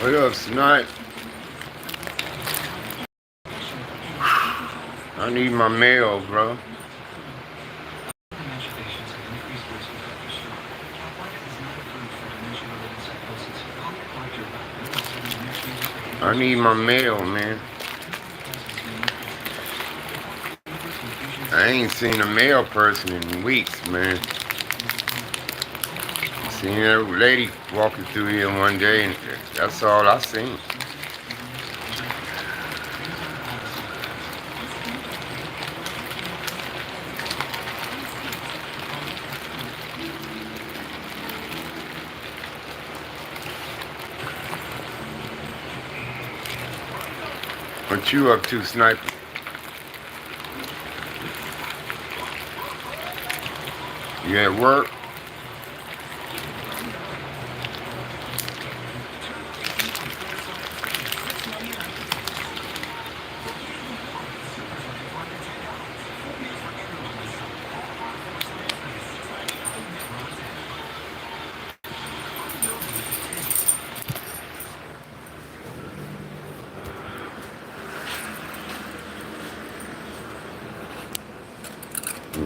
What up, Snipe? I need my mail, bro. I need my mail, man. I ain't seen a mail person in weeks, man. Seen a lady walking through here one day, and that's all I seen. What you up to, Sniper? You at work?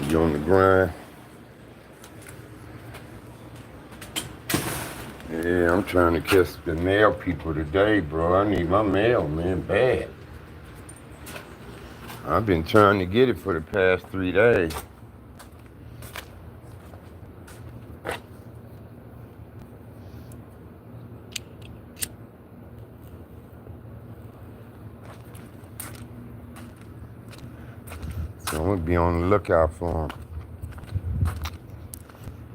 You on the grind? Yeah, I'm trying to catch the mail people today, bro. I need my mail, man, bad. I've been trying to get it for the past 3 days. So I'm gonna be on the lookout for them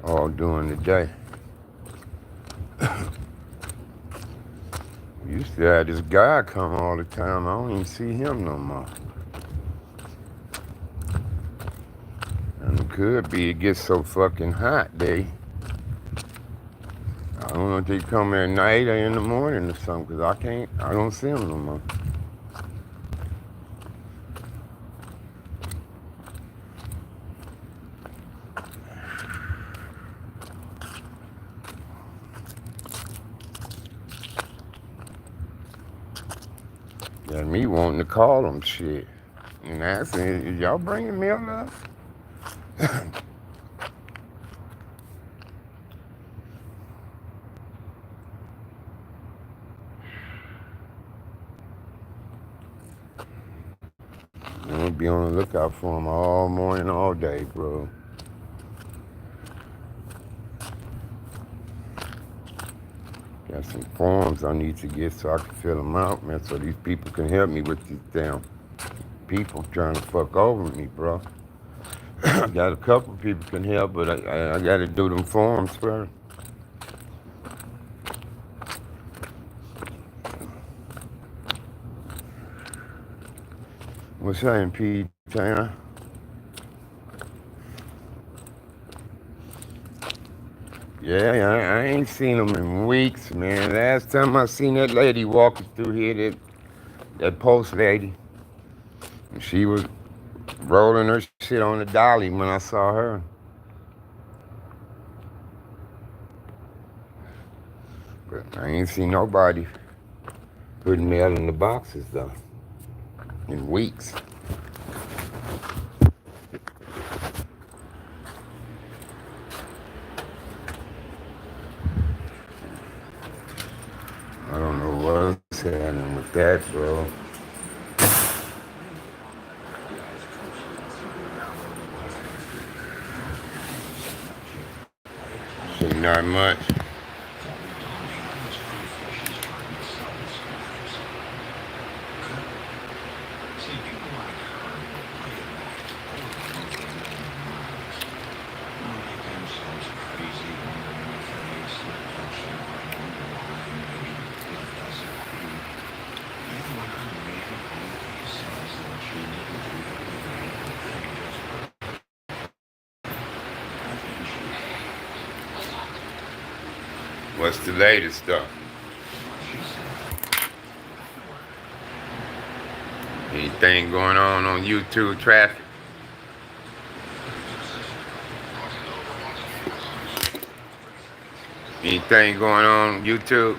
all during the day. We used to have this guy come all the time. I don't even see him no more. And it could be it gets so fucking hot, I don't know if they come at night or in the morning or something, because I don't see them no more. Got me wanting to call them shit. And asking, is y'all bringing mail up? I'm gonna be on the lookout for them all morning, all day, bro. Got some forms I need to get so I can fill them out, man, so these people can help me with these damn people trying to fuck over me, bro. I got a couple people can help, but I got to do them forms first. What's saying, P. Tanner? Yeah, I ain't seen them in weeks, man. Last time I seen that lady walking through here, that post lady, she was rolling her shit on the dolly when I saw her. But I ain't seen nobody putting mail in the boxes, though, in weeks. I don't know what's happening with that, bro. Shit, not much. people like her play it back over and over in their minds, make themselves crazy, wondering if they may slip up somewhere along the line. Maybe it doesn't. Maybe when her maiden movie says that she wouldn't do that with anything just for her. I think she hates What's the latest stuff? what she said. Anything going on YouTube traffic? Anything going on YouTube?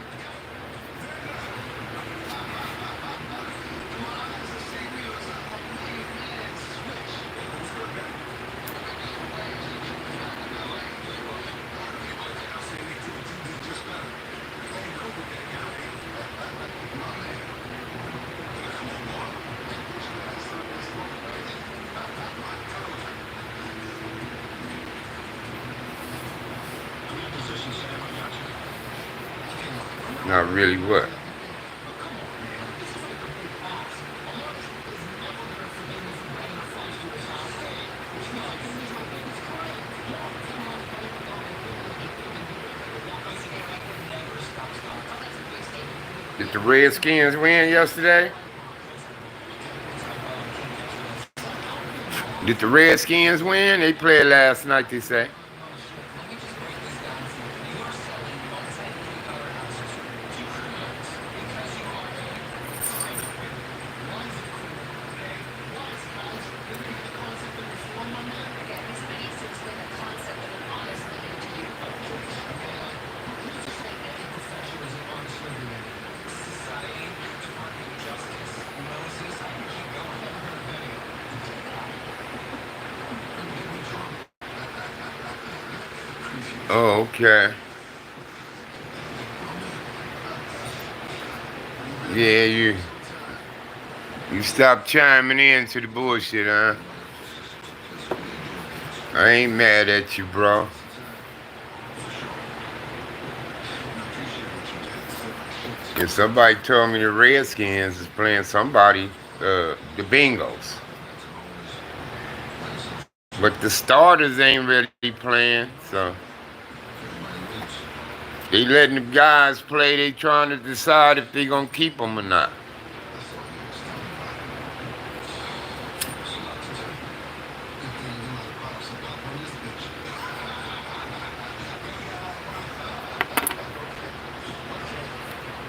Not really what? Did the Redskins win yesterday? Did the Redskins win? They played last night, they say. Oh, okay. Yeah, you stop chiming in to the bullshit, huh? I ain't mad at you, bro. If somebody told me the Redskins is playing somebody, the Bengals. But the starters ain't really playing, so they letting the guys play. They trying to decide if they gonna keep them or not.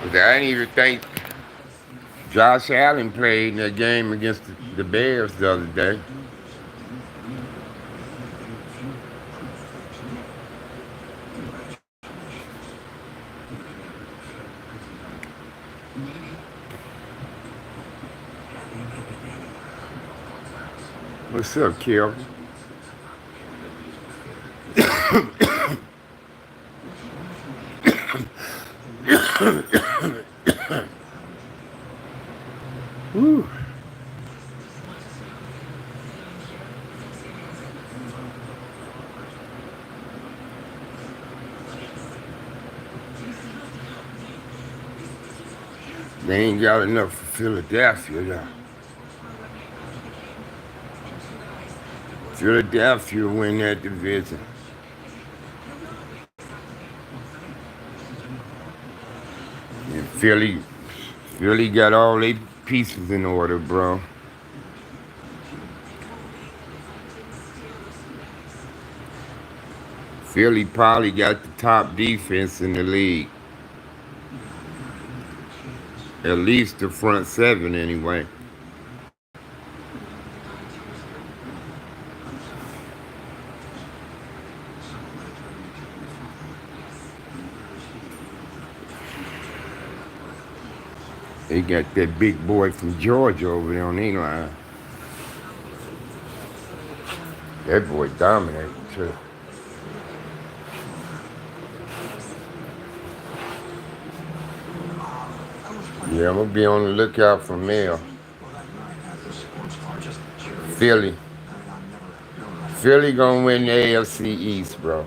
But I didn't even think Josh Allen played in that game against the Bears the other day. What's up, Kill? Woo. They ain't got enough for Philadelphia, though. Philadelphia win that division. And Philly got all their pieces in order, bro. Philly probably got the top defense in the league. At least the front seven, anyway. They got that big boy from Georgia over there on their line. That boy dominated, too. Yeah, I'm going to be on the lookout for mail. Philly. Philly going to win the AFC East, bro.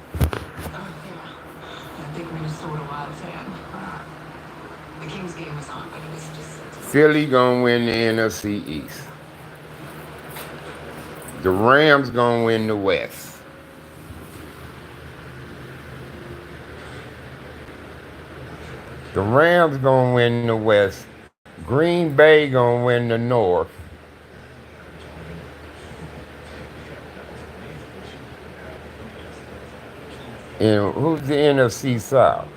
Philly going to win the NFC East. The Rams gonna win the West. The Rams gonna win the West. Green Bay gonna win the North. And who's the NFC South?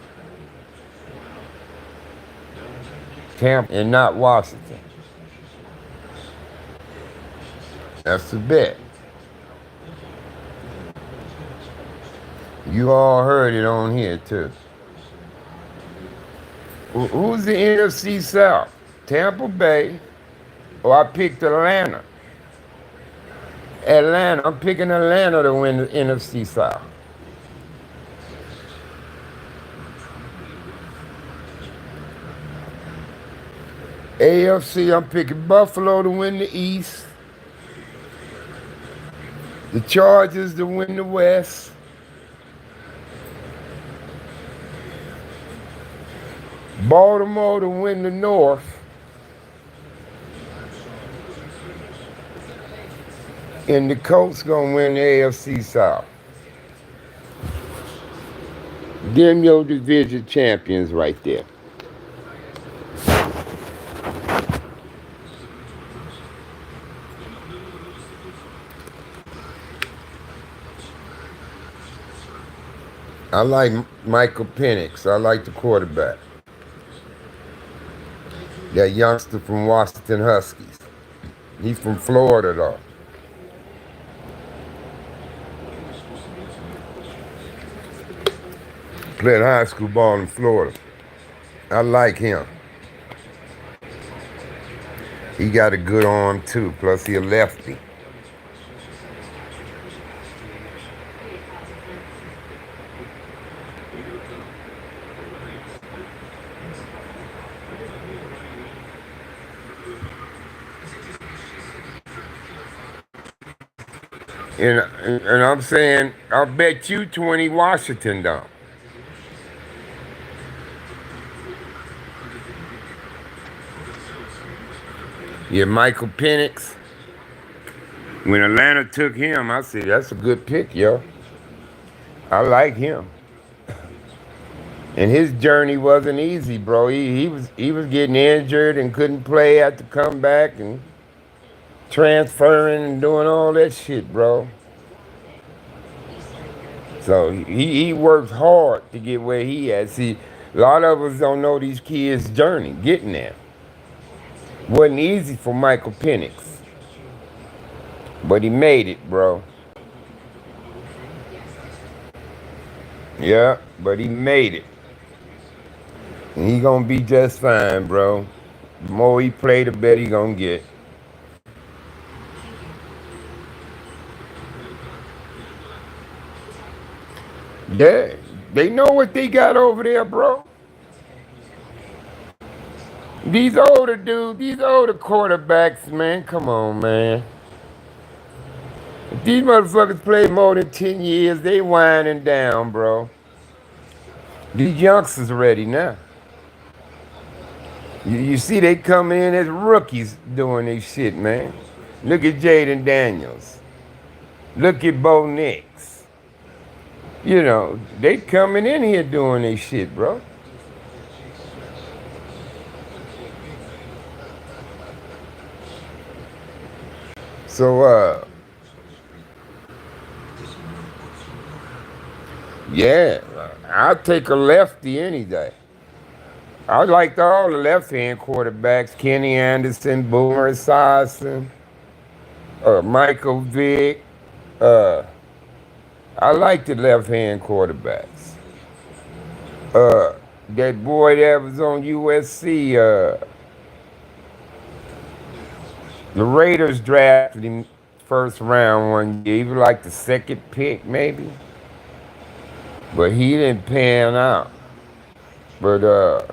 Tampa and not Washington. That's the bet. You all heard it on here too. Who's the NFC South? Tampa Bay. Oh, I picked Atlanta. Atlanta. I'm picking Atlanta to win the NFC South. AFC, I'm picking Buffalo to win the East. The Chargers to win the West. Baltimore to win the North. And the Colts gonna win the AFC South. Them your division champions right there. I like Michael Penix. I like the quarterback. That youngster from Washington Huskies. He's from Florida though. Played high school ball in Florida. I like him. He got a good arm too, plus he a lefty. And I'm saying, I'll bet you 20 Washington down. Yeah, Michael Penix. When Atlanta took him, I said, that's a good pick, yo. I like him. And his journey wasn't easy, bro. He was getting injured and couldn't play, had to come back and transferring and doing all that shit, bro. So he worked hard to get where he at. See, a lot of us don't know these kids' journey, getting there. Wasn't easy for Michael Penix. But he made it, bro. Yeah, but he made it. And he gonna be just fine, bro. The more he play, the better he gonna get. Yeah, they know what they got over there, bro. These older dudes, these older quarterbacks, man, come on, man. If these motherfuckers play more than 10 years, they winding down, bro. These youngsters ready now. You see they coming in as rookies doing this shit, man. Look at Jaden Daniels. Look at Bo Nix. You know, they coming in here doing this shit, bro. So, yeah, I'll take a lefty any day. I liked all the left-hand quarterbacks: Kenny Anderson, Boomer Esiason, Michael Vick. Uh, I like the left-hand quarterbacks. That boy that was on USC, the Raiders drafted him first round one year. He was like the second pick, maybe. But he didn't pan out. But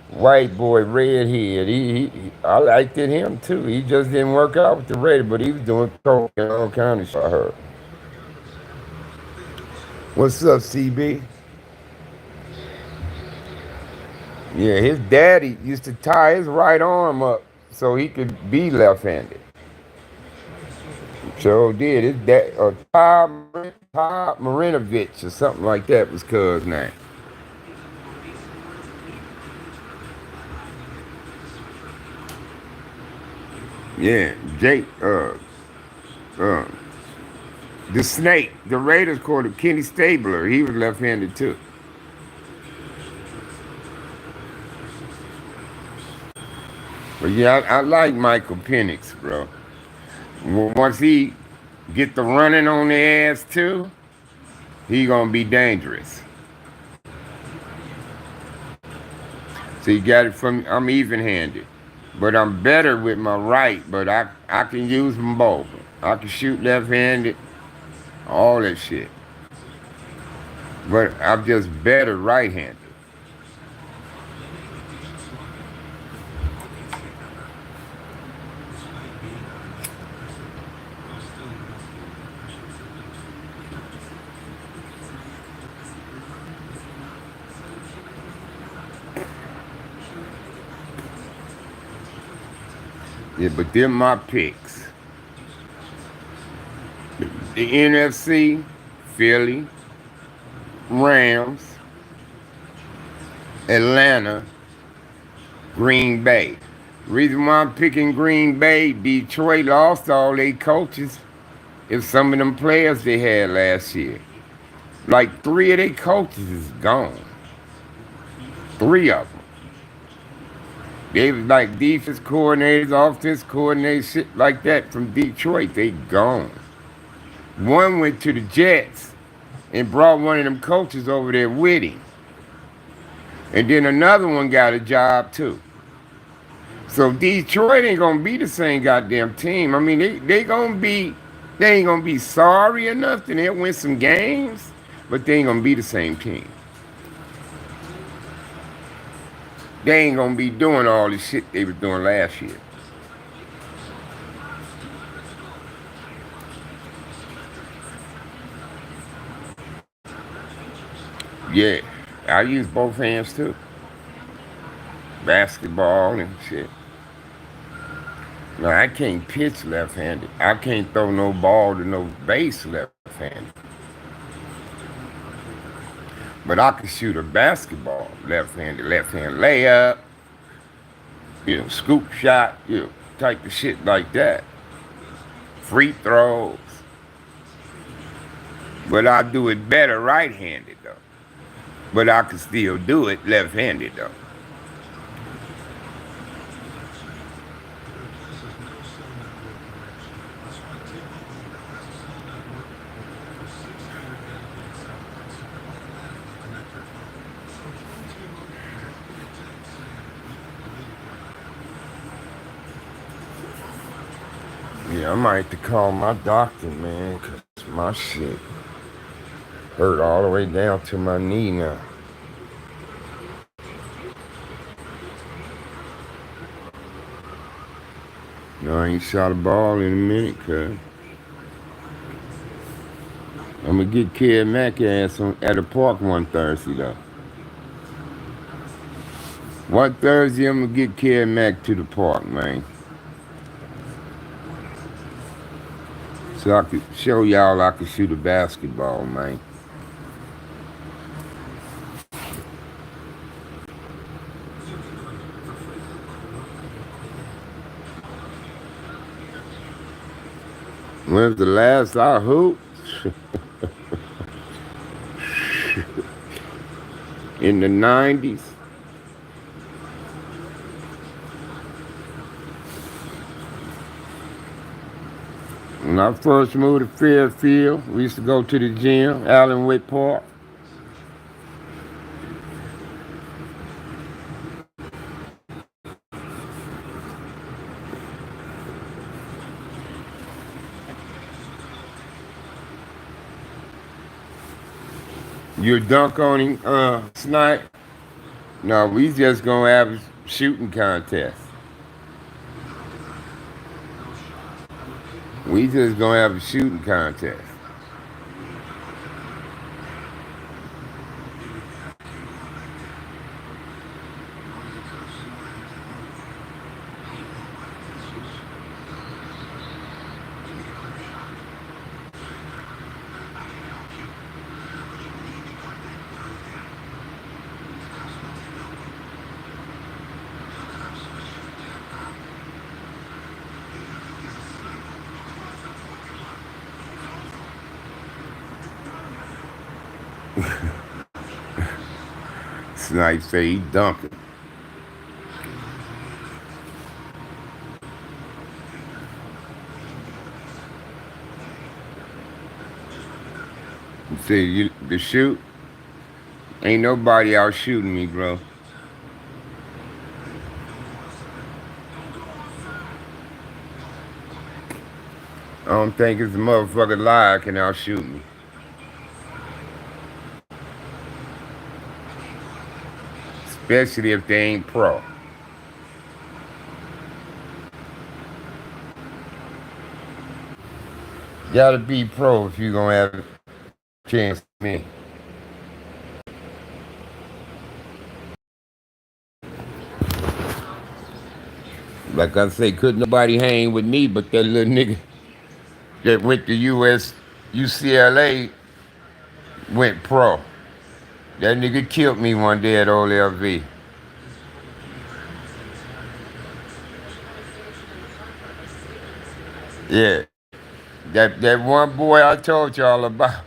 white boy, redhead, I liked him too. He just didn't work out with the Raiders, but he was doing coke and all kind of shit, I heard. What's up, CB? Yeah, his daddy used to tie his right arm up so he could be left-handed. So did it that Todd Marinovich or something like that was cuz name. Yeah, Jake. Uh, the Snake, the Raiders quarter, Kenny Stabler. He was left-handed too. But yeah, I like Michael Penix, bro. Once he get the running on the ass too, he gonna be dangerous. So you got it from. I'm even-handed, but I'm better with my right. But I can use them both. I can shoot left-handed, all that shit. But I'm just better right-handed. Yeah, but they're my picks. The NFC, Philly, Rams, Atlanta, Green Bay. Reason why I'm picking Green Bay, Detroit lost all their coaches. If some of them players they had last year. Like three of their coaches is gone. Three of them. They was like defense coordinators, offense coordinators, shit like that from Detroit. They gone. One went to the Jets and brought one of them coaches over there with him. And then another one got a job too. So Detroit ain't gonna be the same goddamn team. I mean, they ain't gonna be sorry enough and they'll win some games, but they ain't gonna be the same team. They ain't gonna be doing all the shit they was doing last year. Yeah, I use both hands too. Basketball and shit. No, I can't pitch left-handed. I can't throw no ball to no base left-handed. But I can shoot a basketball left-handed, left-hand layup, scoop shot, type of shit like that. Free throws. But I do it better right-handed though. But I can still do it left-handed though. Yeah, I might have to call my doctor, man, because my shit hurt all the way down to my knee now. No, I ain't shot a ball in a minute, cuz. I'm gonna get Kid Mac ass at the park one Thursday, though. One Thursday, I'm gonna get Kid Mac to the park, man. So I could show y'all I can shoot a basketball, man. When's the last I hooped? In the 90s. When I first moved to Fairfield, we used to go to the gym, Allenwood Park. You dunk on him, Snipe? No, we just gonna have a shooting contest. We just gonna have a shooting contest. Snipe say he dunking. You see, the shoot, ain't nobody out shooting me, bro. I don't think it's a motherfucking liar can outshoot me. Especially if they ain't pro. Gotta be pro if you gonna have a chance with me. Like I say, couldn't nobody hang with me but that little nigga that went to UCLA went pro. That nigga killed me one day at Old LV. Yeah. That one boy I told y'all about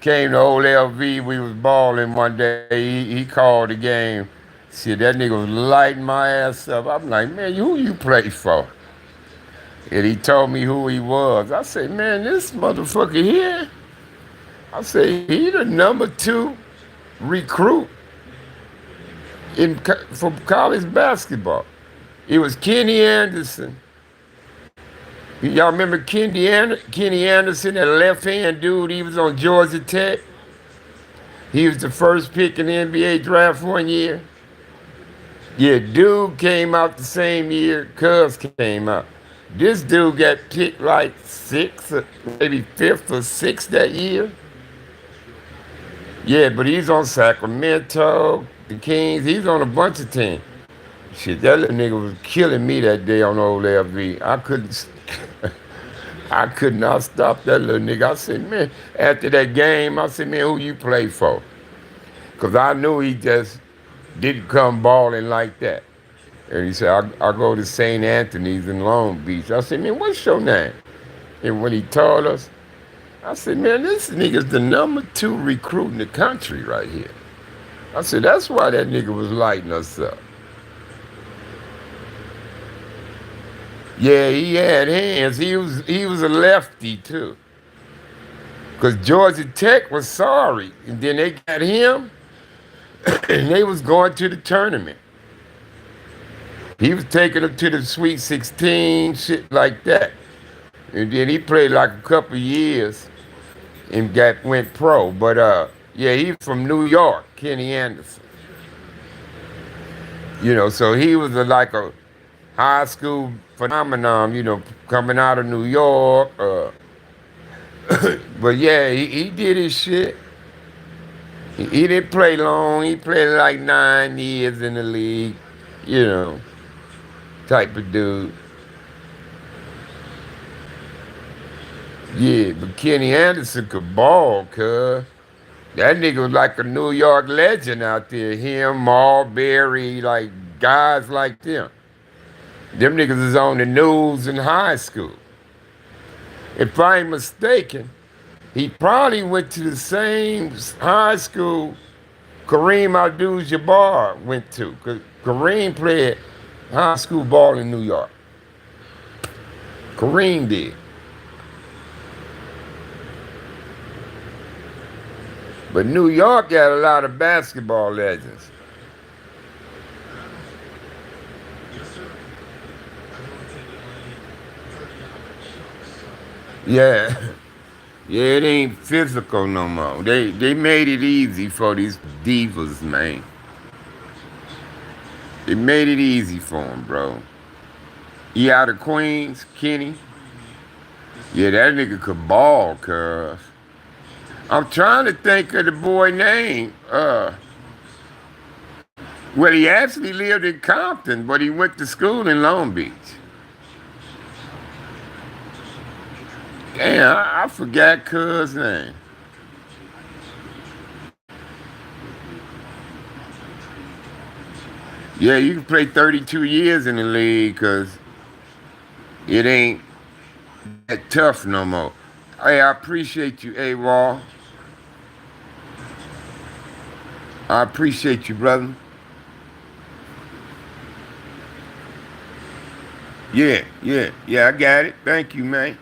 came to Old LV. We was balling one day. He called the game. Shit, that nigga was lighting my ass up. I'm like, man, who you play for? And he told me who he was. I said, man, this motherfucker here. I said, he the number 2 recruit from college basketball. It was Kenny Anderson. Y'all remember Kenny Anderson, that left-hand dude? He was on Georgia Tech. He was the first pick in the NBA draft one year. Yeah, dude came out the same year Cuz came out. This dude got picked like 6th, or maybe 5th or 6th that year. Yeah, but he's on Sacramento, the Kings. He's on a bunch of teams. Shit, that little nigga was killing me that day on Old LV. I couldn't, I could not stop that little nigga. I said, man, after that game, I said, man, who you play for? Because I knew he just didn't come balling like that. And he said, I go to St. Anthony's in Long Beach. I said, man, what's your name? And when he told us, I said, man, this nigga's the number 2 recruit in the country right here. I said, that's why that nigga was lighting us up. Yeah, he had hands. He was a lefty too. Cause Georgia Tech was sorry. And then they got him and they was going to the tournament. He was taking them to the Sweet 16, shit like that. And then he played like a couple years and went pro. But yeah, he's from New York, Kenny Anderson. So he was like a high school phenomenon, coming out of New York. But yeah, he did his shit. He didn't play long. He played like 9 years in the league, you know, type of dude. Yeah, but Kenny Anderson could ball, cuz. That nigga was like a New York legend out there. Him, Marbury, like guys like them. Them niggas is on the news in high school. If I ain't mistaken, he probably went to the same high school Kareem Abdul-Jabbar went to. Because Kareem played high school ball in New York. Kareem did. But New York got a lot of basketball legends. Yeah. Yeah, it ain't physical no more. They made it easy for these divas, man. They made it easy for them, bro. He out of Queens, Kenny. Yeah, that nigga could ball, cuz. I'm trying to think of the boy name. Well, he actually lived in Compton, but he went to school in Long Beach. Damn, I forgot cuz name. Yeah, you can play 32 years in the league because it ain't that tough no more. Hey, I appreciate you, A-Wall. I appreciate you, brother. Yeah, I got it. Thank you, man.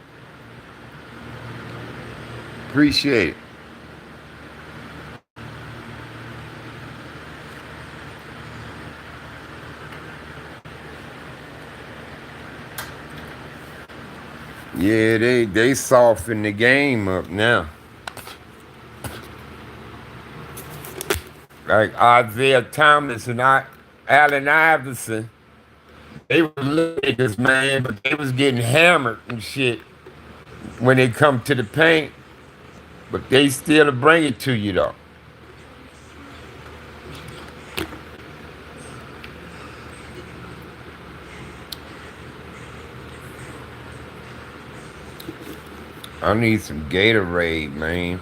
Appreciate it. Yeah, they soften the game up now. Like Isaiah Thomas and Allen Iverson, they were niggas, man, but they was getting hammered and shit when they come to the paint. But they still bring it to you though. I need some Gatorade, man.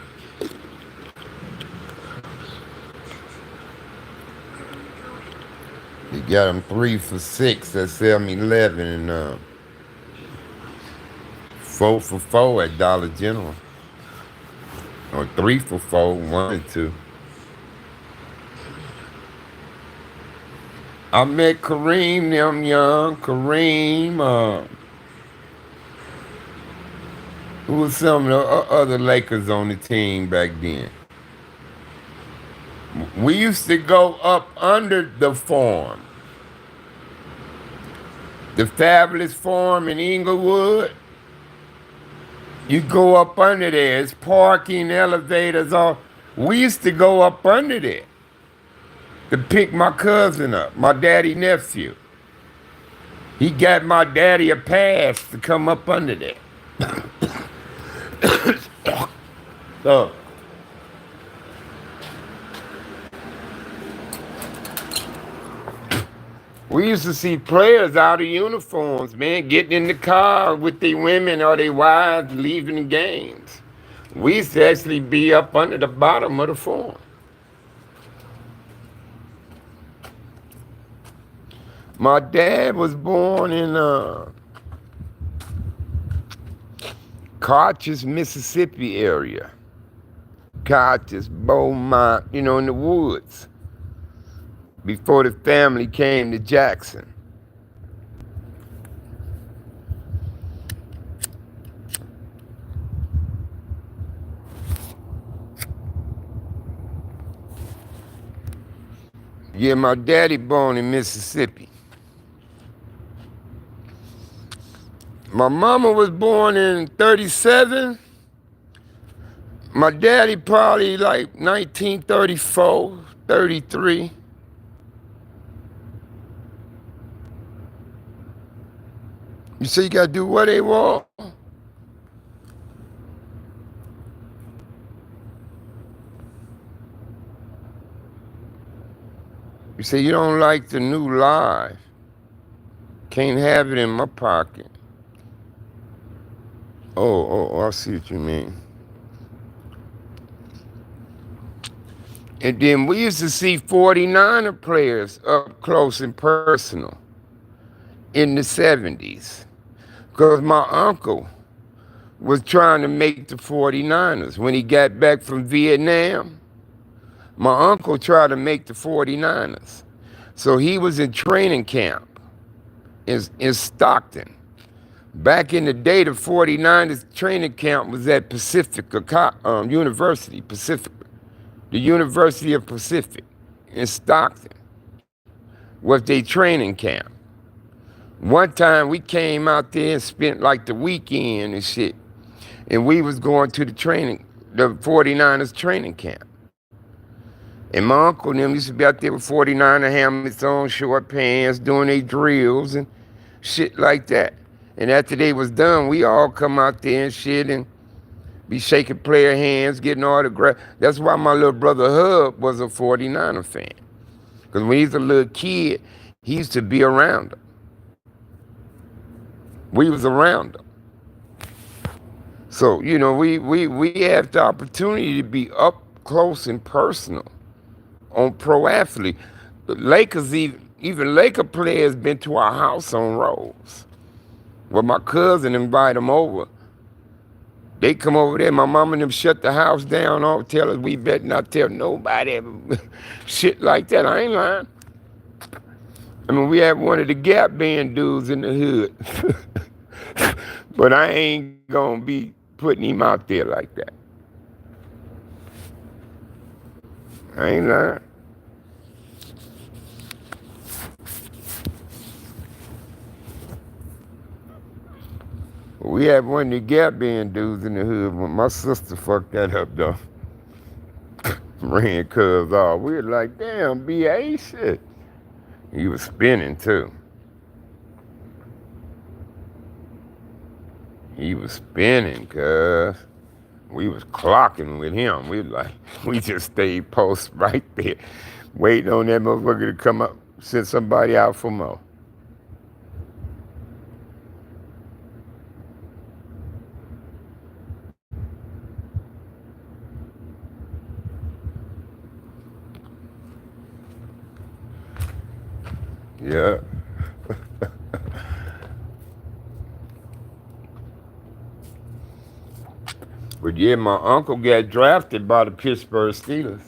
You got them 3 for $6 at 7-Eleven and 4 for $4 at Dollar General. Or 3 for $4, 1 and 2. I met Kareem, them young. Kareem, who was some of the other Lakers on the team back then? We used to go up under the farm. The Fabulous Farm in Inglewood. You go up under there. It's parking, elevators, all. We used to go up under there to pick my cousin up, my daddy nephew. He got my daddy a pass to come up under there. So we used to see players out of uniforms, man, getting in the car with their women or their wives leaving the games. We used to actually be up under the bottom of the farm. My dad was born in Carthage, Mississippi area. Carthage, Beaumont, in the woods. Before the family came to Jackson. Yeah, my daddy born in Mississippi. My mama was born in 37. My daddy probably like 1934, 33. You say you gotta do what they want? You say you don't like the new live. Can't have it in my pocket. Oh, I see what you mean. And then we used to see 49er players up close and personal in the 70s. Because my uncle was trying to make the 49ers. When he got back from Vietnam, my uncle tried to make the 49ers. So he was in training camp in Stockton. Back in the day, the 49ers training camp was at Pacifica University, Pacifica. The University of Pacific in Stockton was their training camp. One time we came out there and spent like the weekend and shit. And we was going to the 49ers training camp. And my uncle and them used to be out there with 49er helmets on, short pants, doing their drills and shit like that. And after they was done, we all come out there and shit and be shaking player hands, getting autographs. That's why my little brother Hub was a 49er fan. Because when he was a little kid, he used to be around them. We was around them. So, we have the opportunity to be up close and personal on pro athlete. The Lakers, even Laker players been to our house on Rose. Well, my cousin invited them over They come over there. My mom and them shut the house down. All tell us we better not tell nobody shit like that. I ain't lying. I mean, we had one of the Gap Band dudes in the hood, but I ain't gonna be putting him out there like that. I ain't lying. We had one of the Gap Band dudes in the hood, but my sister fucked that up though. Ran cuz off. We were like, damn, BA shit. He was spinning too. He was spinning, cuz. We was clocking with him. We like, we just stayed post right there, waiting on that motherfucker to come up, send somebody out for more. Yeah. But yeah, my uncle got drafted by the Pittsburgh Steelers.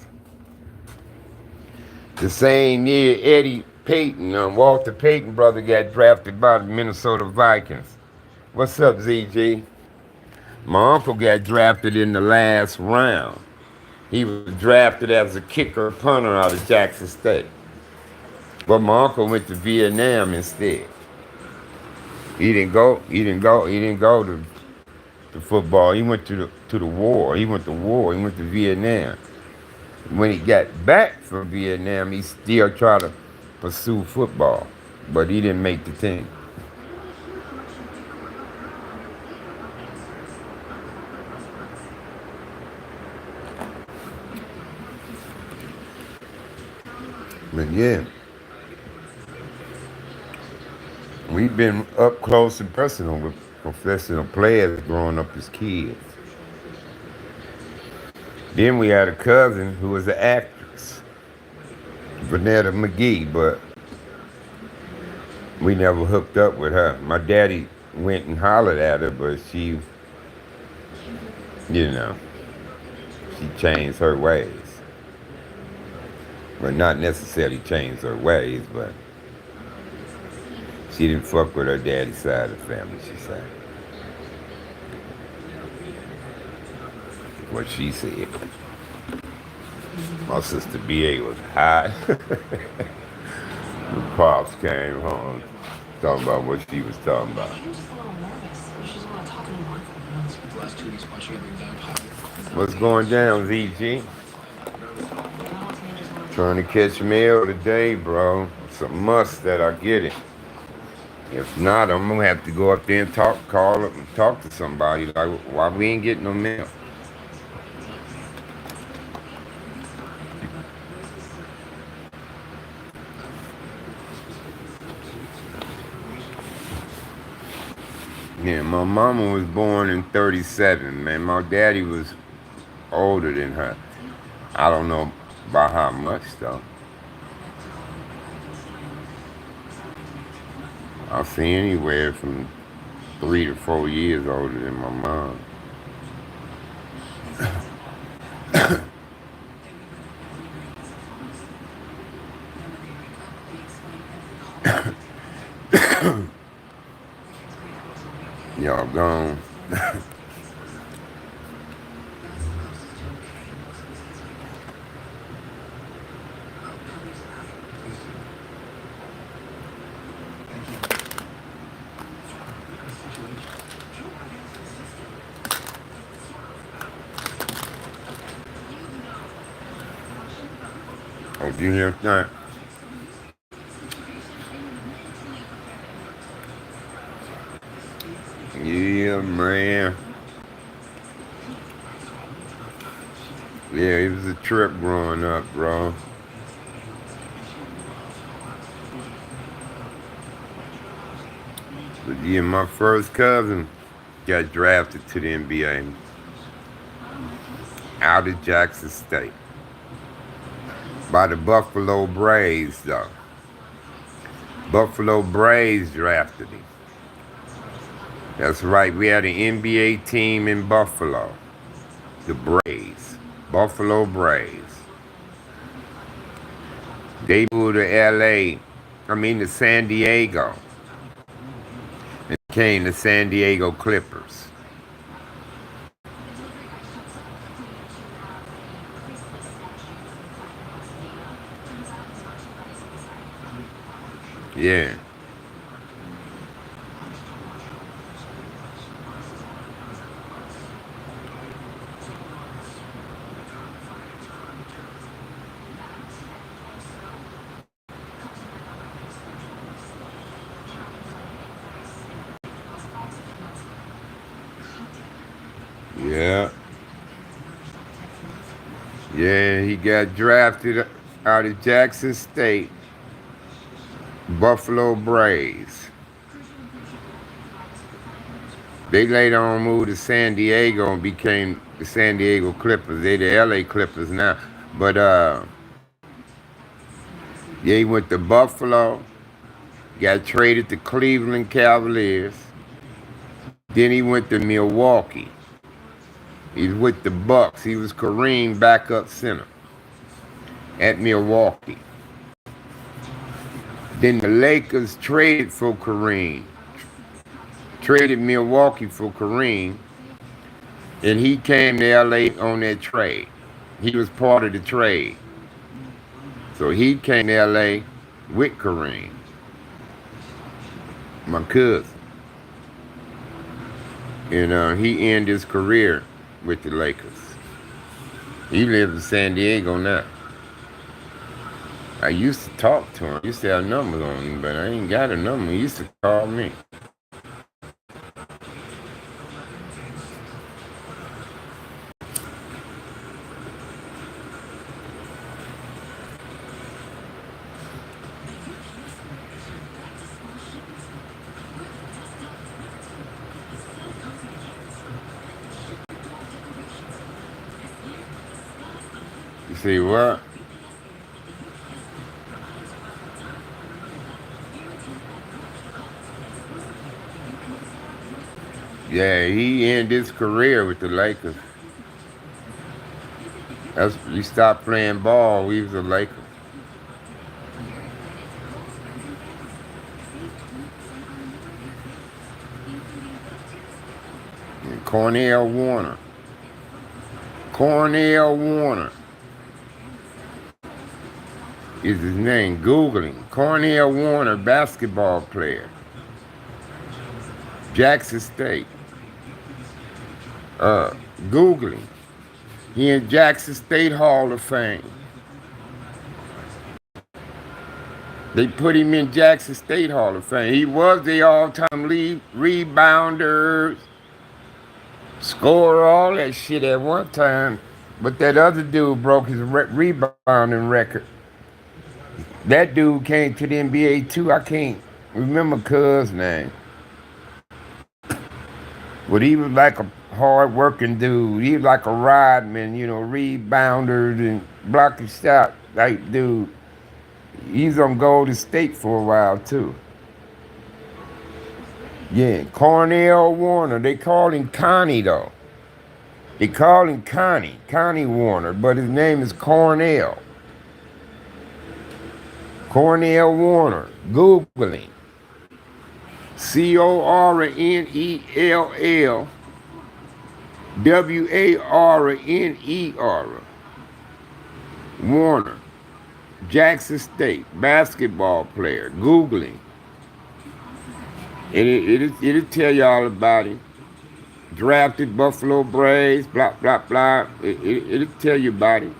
The same year Eddie Payton, Walter Payton brother, got drafted by the Minnesota Vikings. What's up, ZG? My uncle got drafted in the last round. He was drafted as a kicker punter out of Jackson State. But my uncle went to Vietnam instead. He didn't go to football. He went to the war. He went to war. He went to Vietnam. When he got back from Vietnam, he still tried to pursue football, but he didn't make the team. But yeah, we've been up close and personal with professional players growing up as kids. Then we had a cousin who was an actress, Vanetta McGee, but we never hooked up with her. My daddy went and hollered at her, but she, you know, she changed her ways. Well, not necessarily changed her ways, but she didn't fuck with her daddy's side of the family, she said. What she said. My sister B.A. was hot. The pops came home talking about what she was talking about. What's going down, ZG? Trying to catch mail today, bro. It's a must that I get it. If not, I'm gonna have to go up there and call up and talk to somebody. Like, why we ain't getting no mail? Yeah, my mama was born in 37, man. My daddy was older than her. I don't know by how much, though. I'll see anywhere from 3 to 4 years older than my mom. Y'all gone. Oh, you hear that? Yeah, man. Yeah, it was a trip growing up, bro. But yeah, my first cousin got drafted to the NBA out of Jackson State by the Buffalo Braves, though. Buffalo Braves drafted him. That's right. We had an NBA team in Buffalo, the Braves, Buffalo Braves. They moved to LA, I mean to San Diego, and came the San Diego Clippers. Yeah, yeah, yeah. He got drafted out of Jackson State, Buffalo Braves. They later on moved to San Diego and became the San Diego Clippers. They the LA Clippers now. But yeah, he went to Buffalo, got traded to Cleveland Cavaliers. Then he went to Milwaukee. He's with the Bucks. He was Kareem backup center at Milwaukee. Then the Lakers traded for Kareem, traded Milwaukee for Kareem, and he came to LA on that trade. He was part of the trade. So he came to LA with Kareem, my cousin. And he ended his career with the Lakers. He lives in San Diego now. I used to talk to him. I used to have numbers on him, but I ain't got a number. He used to call me. You see what? Yeah, he ended his career with the Lakers. That's he stopped playing ball. He was a Laker. And Cornell Warner. Cornell Warner is his name. Googling. Cornell Warner, basketball player. Jackson State. Uh, Googling. He in Jackson State Hall of Fame. They put him in Jackson State Hall of Fame. He was the all-time lead rebounder, scorer, all that shit at one time. But that other dude broke his rebounding record. That dude came to the NBA too. I can't remember Cuz' name. But he was like a hard working dude. He was like a Rodman, rebounder and blocking shot type dude. He's on Golden State for a while too. Yeah, Cornell Warner. They call him Connie though. They call him Connie Warner, but his name is Cornell. Cornell Warner. Google him. CornellWarner. Warner. Jackson State basketball player. Google him. It'll tell y'all about him. Drafted Buffalo Braves, blah, blah, blah. It'll tell you about him.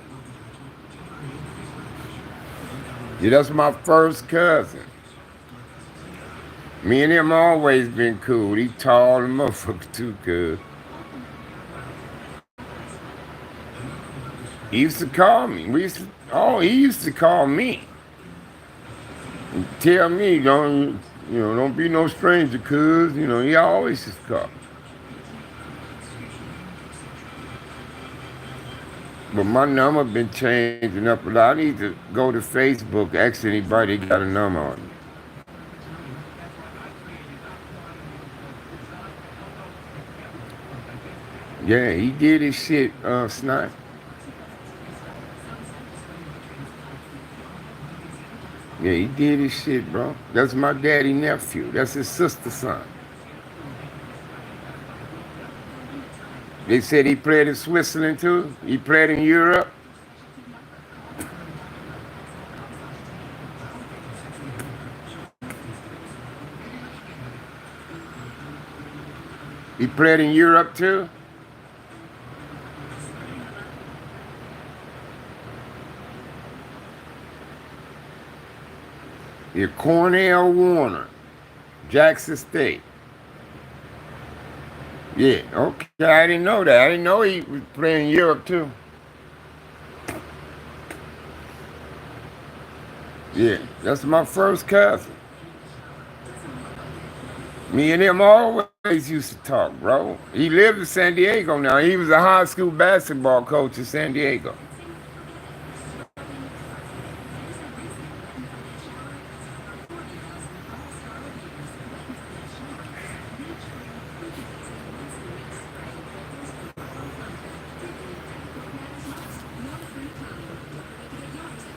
Yeah, that's my first cousin. Me and him always been cool. He tall and motherfucker too, cuz. He used to call me. He used to call me. And tell me, don't be no stranger, cuz. He always just call. But my number been changing up a lot. I need to go to Facebook, ask anybody got a number on me. Yeah, he did his shit, Snipe. Yeah, he did his shit, bro. That's my daddy nephew. That's his sister's son. They said he played in Switzerland too. He played in Europe. He played in Europe too. Yeah, Cornell Warner, Jackson State. Yeah, okay. I didn't know that. I didn't know he was playing in Europe too. Yeah, that's my first cousin. Me and him always used to talk, bro. He lived in San Diego now. He was a high school basketball coach in San Diego.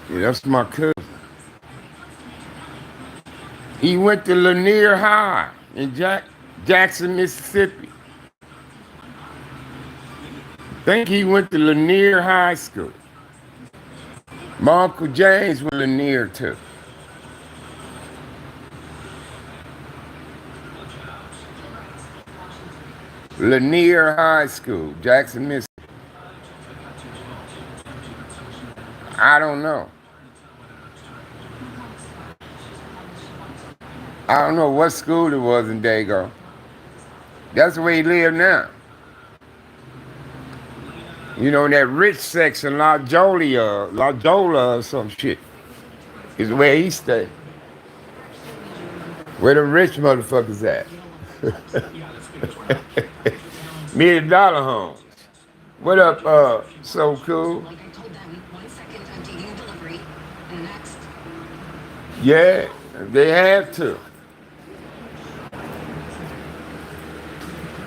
Yeah, that's my cousin. He went to Lanier High in Jackson, Mississippi. Think he went to Lanier High School. My Uncle James went to Lanier too. Lanier High School, Jackson, Mississippi. I don't know. I don't know what school it was in Dago. That's where he live now. You know, in that rich section, La Jola or some shit, is where he stay. Where the rich motherfuckers at. $1 million homes. What up, so cool? Yeah, they have to.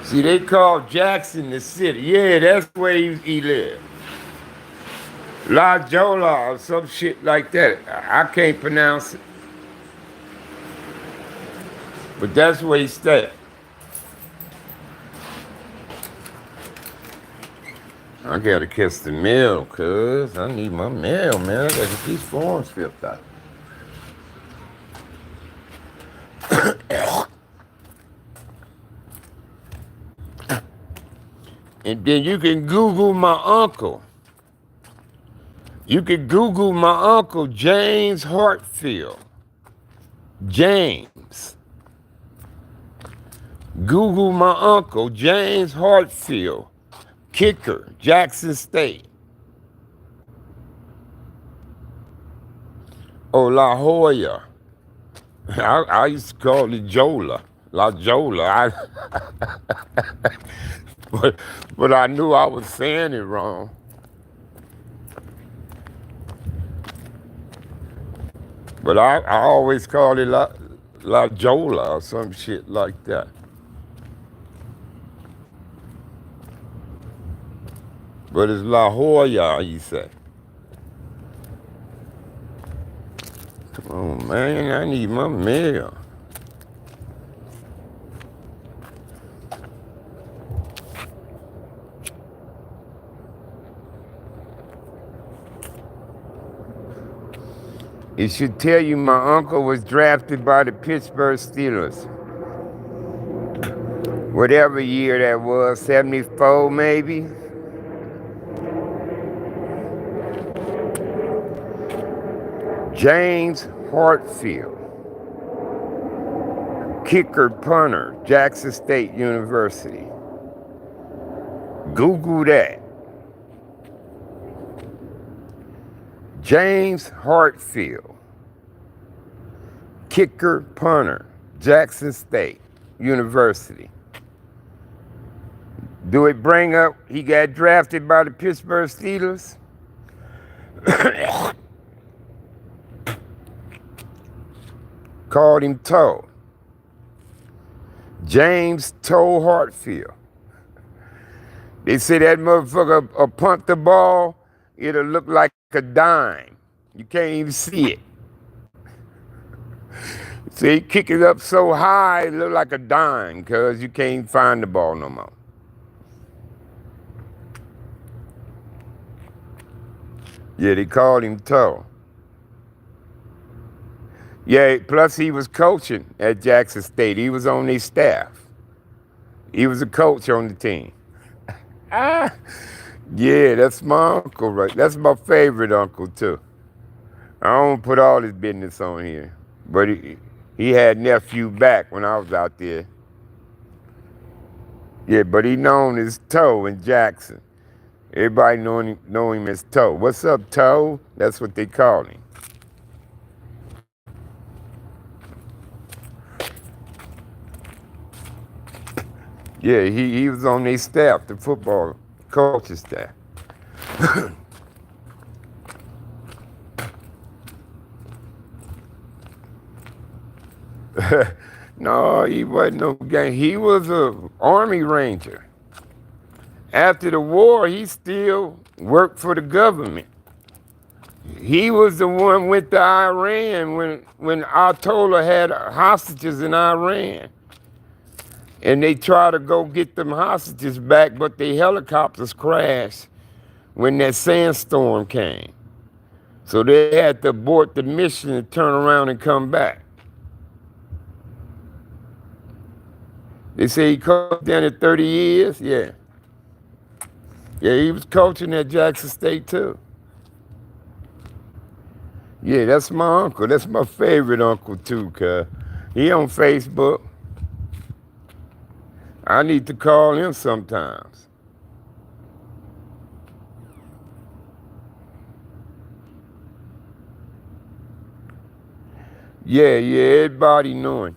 See, they call Jackson the city. Yeah, that's where he lived. La Jola or some shit like that. I can't pronounce it. But that's where he stayed. I gotta kiss the mail, cuz I need my mail, man. I gotta get these forms filled out. And then you can Google my uncle. You can Google my uncle, James Hartfield. James. Google my uncle, James Hartfield. Kicker, Jackson State. Oh, La Jolla. I used to call it Jola. La Jola. But I knew I was saying it wrong. But I always called it La Jola or some shit like that. But it's La Jolla, you say. Come on, man, I need my mail. It should tell you my uncle was drafted by the Pittsburgh Steelers. Whatever year that was, 74 maybe. James Hartfield. Kicker punter, Jackson State University. Google that. James Hartfield. Kicker punter, Jackson State University. Do it bring up he got drafted by the Pittsburgh Steelers? Called him Toe. James Toe Hartfield. They say that motherfucker punt the ball, it'll look like a dime. You can't even see it. So he kick it up so high, it look like a dime, cause you can't find the ball no more. Yeah, they called him Toe. Yeah, plus he was coaching at Jackson State. He was on their staff. He was a coach on the team. Ah, yeah, that's my uncle, right? That's my favorite uncle too. I don't put all his business on here, but he had nephew back when I was out there. Yeah, but he known as Toe in Jackson. Everybody know him as Toe. What's up, Toe? That's what they call him. Yeah, he was on their staff, the football coaching staff. No, he wasn't no gang. He was a Army Ranger. After the war, he still worked for the government. He was the one went to Iran when Ayatollah had hostages in Iran. And they tried to go get them hostages back, but the helicopters crashed when that sandstorm came. So they had to abort the mission and turn around and come back. They say he coached down at 30 years. Yeah. Yeah, he was coaching at Jackson State too. Yeah, that's my uncle. That's my favorite uncle too, cuz. He on Facebook. I need to call him sometimes. Yeah, everybody know him.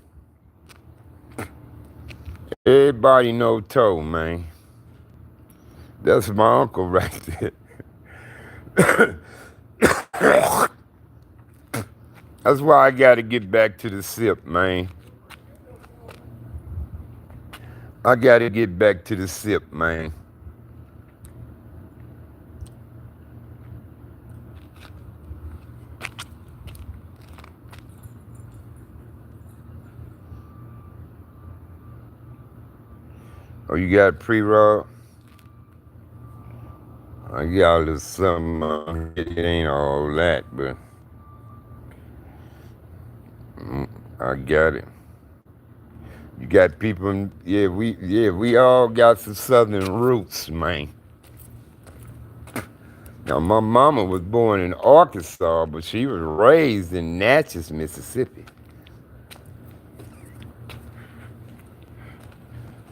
Everybody know Toe, man. That's my uncle right there. That's why I gotta get back to the sip, man. I gotta get back to the sip, man. Oh, you got pre-roll? I got a little something on here. It ain't all that, but I got it. You got people, we all got some southern roots, man. Now, my mama was born in Arkansas, but she was raised in Natchez, Mississippi.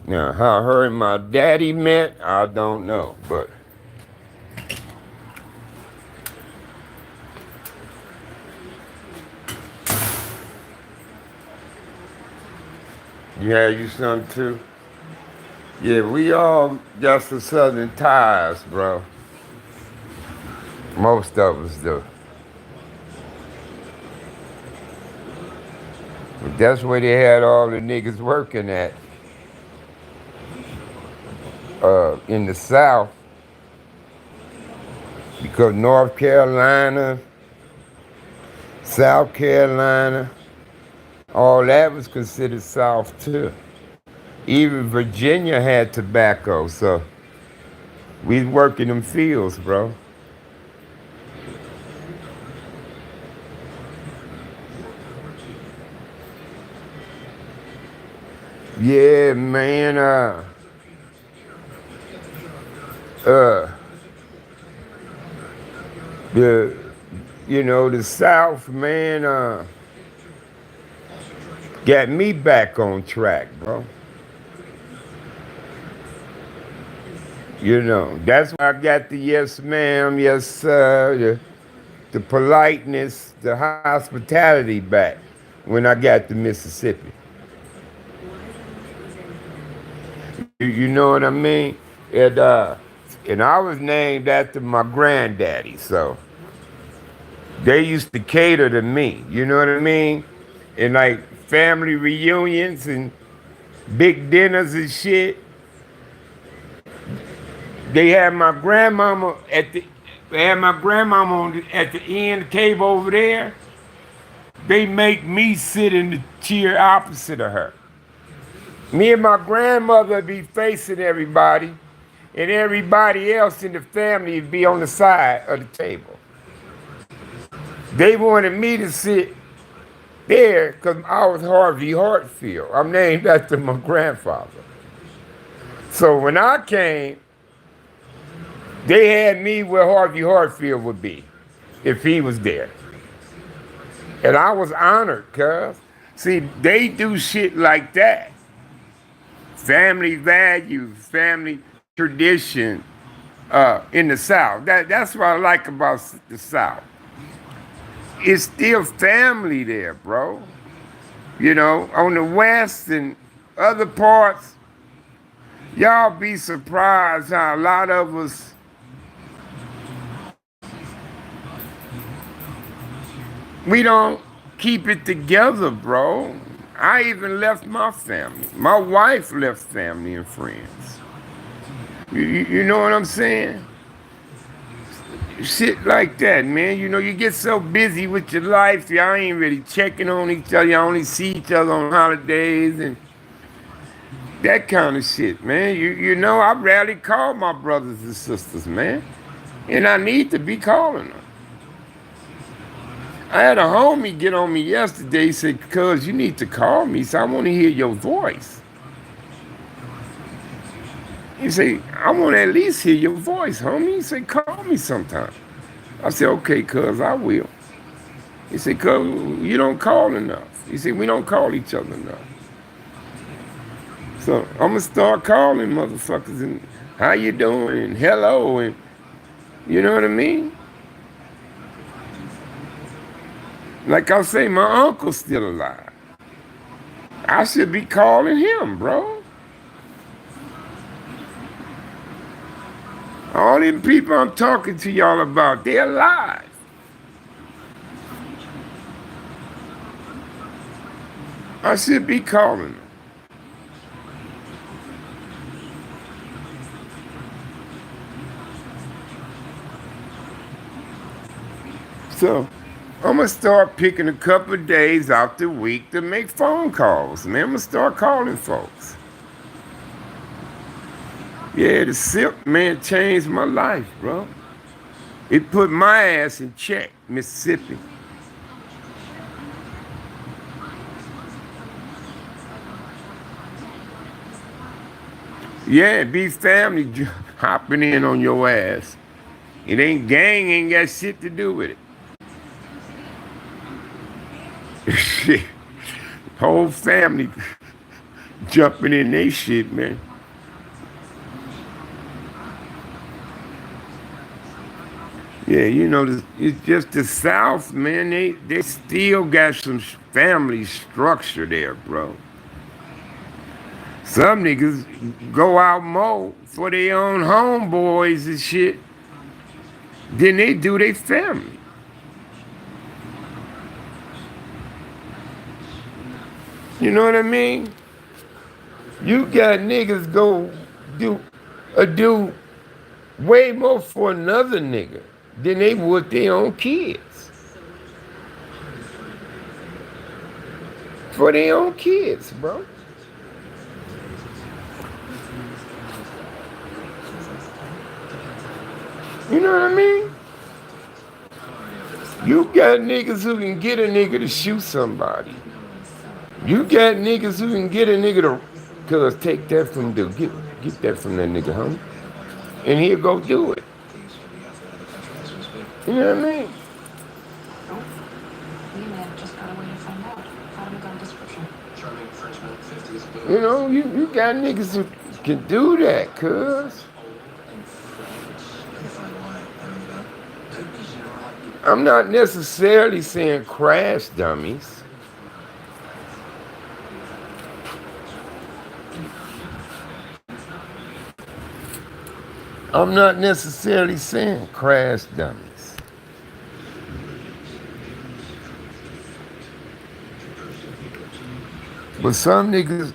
Now, how her and my daddy met, I don't know, but you had you something too? Yeah, we all got some southern ties, bro. Most of us do. But that's where they had all the niggas working at. In the South, because North Carolina, South Carolina, all that was considered South too. Even Virginia had tobacco, so we work in them fields, bro. Yeah, man. Uh, the the South, man, got me back on track, bro. That's why I got the yes ma'am, yes sir, the politeness, the hospitality back when I got to Mississippi. You know what I mean? And I was named after my granddaddy, so they used to cater to me. You know what I mean? And like family reunions and big dinners and shit. They had my grandmama at the they had my grandmama at the end table over there. They make me sit in the chair opposite of her. Me and my grandmother be facing everybody, and everybody else in the family would be on the side of the table. They wanted me to sit there because I was Harvey Hartfield. I'm named after my grandfather. So when I came, they had me where Harvey Hartfield would be if he was there. And I was honored, cuz. See, they do shit like that. Family values, family tradition in the South. That's what I like about the South. It's still family there, bro. You know, on the West and other parts, y'all be surprised how a lot of us we don't keep it together, bro. I even left my family. My wife left family and friends. You know what I'm saying? Shit like that, man. You know, you get so busy with your life, y'all ain't really checking on each other. Y'all only see each other on holidays and that kind of shit, man. You know, I rarely call my brothers and sisters, man. And I need to be calling them. I had a homie get on me yesterday. He said, cuz you need to call me. So I want to hear your voice. He said, I want to at least hear your voice, homie. He said, call me sometime. I said, okay, cuz I will. He said, cuz you don't call enough. He said, we don't call each other enough. So I'm going to start calling motherfuckers and how you doing and hello and you know what I mean? Like I say, my uncle's still alive. I should be calling him, bro. All them people I'm talking to y'all about, they're alive. I should be calling them. So I'm gonna start picking a couple of days out the week to make phone calls, man. I'm gonna start calling folks. Yeah, the silk, man, changed my life, bro. It put my ass in check, Mississippi. Yeah, be family hopping in on your ass. It ain't gang, ain't got shit to do with it. Shit. Whole family jumping in they shit, man. Yeah, you know, it's just the South, man. They still got some family structure there, bro. Some niggas go out more for their own homeboys and shit than they do their family. You know what I mean? You got niggas go do way more for another nigga than they would their own kids. For their own kids, bro. You know what I mean? You got niggas who can get a nigga to shoot somebody. You got niggas who can get a nigga to, cuz take that from get that from that nigga, homie. And he'll go do it. You know what I mean? You know, you got niggas who can do that, cuz. I'm not necessarily saying crash dummies. I'm not necessarily saying crash dummies. But some niggas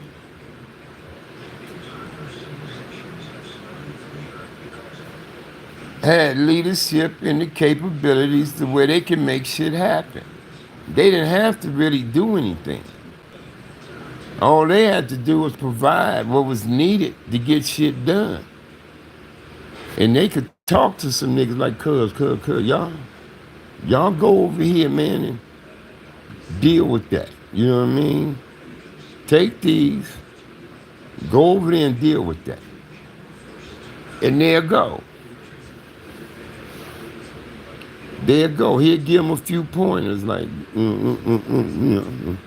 had leadership and the capabilities to where they can make shit happen. They didn't have to really do anything. All they had to do was provide what was needed to get shit done. And they could talk to some niggas like cuz, y'all go over here, man, and deal with that. You know what I mean? Take these, go over there and deal with that. And there go. There go. He'll give them a few pointers like, when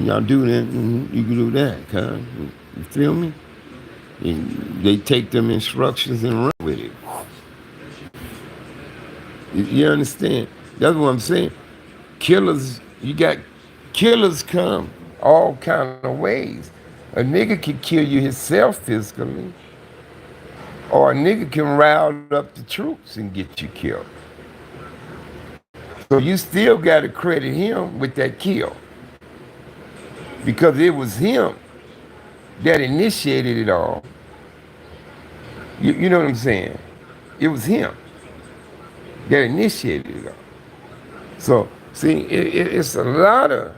y'all do that, you can do that, cuz. You feel me? And they take them instructions and run with it. You understand? That's what I'm saying. Killers, you got killers come all kind of ways. A nigga can kill you himself physically, or a nigga can rile up the troops and get you killed. So you still got to credit him with that kill, because it was him that initiated it all. You know what I'm saying? It was him that initiated it all. So, see, it's a lot of,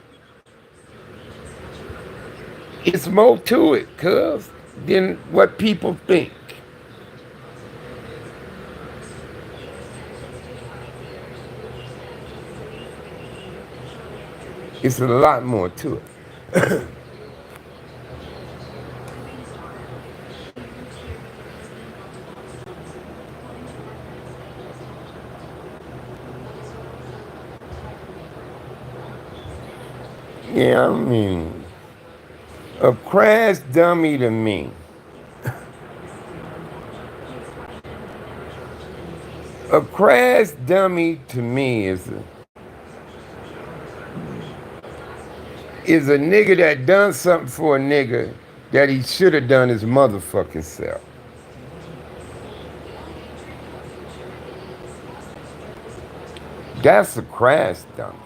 it's more to it, cuz, than what people think. It's a lot more to it. Yeah, I mean, a crash dummy to me, a crash dummy to me is a nigga that done something for a nigga that he should have done his motherfucking self. That's a crash dummy.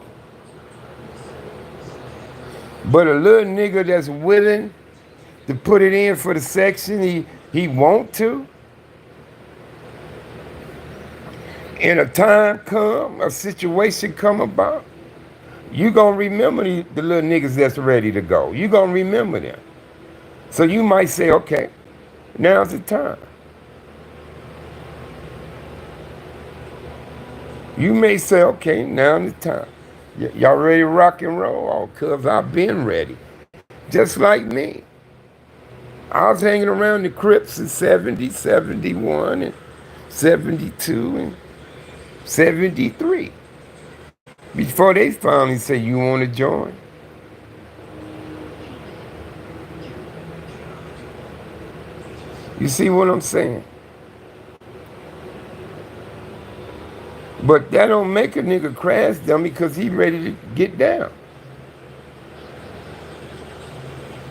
But a little nigga that's willing to put it in for the section he want to, and a time come, a situation come about, you gonna remember the little niggas that's ready to go. You gonna remember them. So you might say, okay, now's the time. You may say, okay, now's the time. Y'all ready to rock and roll? Oh, cuz I've been ready. Just like me. I was hanging around the Crips in 70, 71, and 72, and 73. Before they finally say, you want to join? You see what I'm saying? But that don't make a nigga crash dummy because he ready to get down.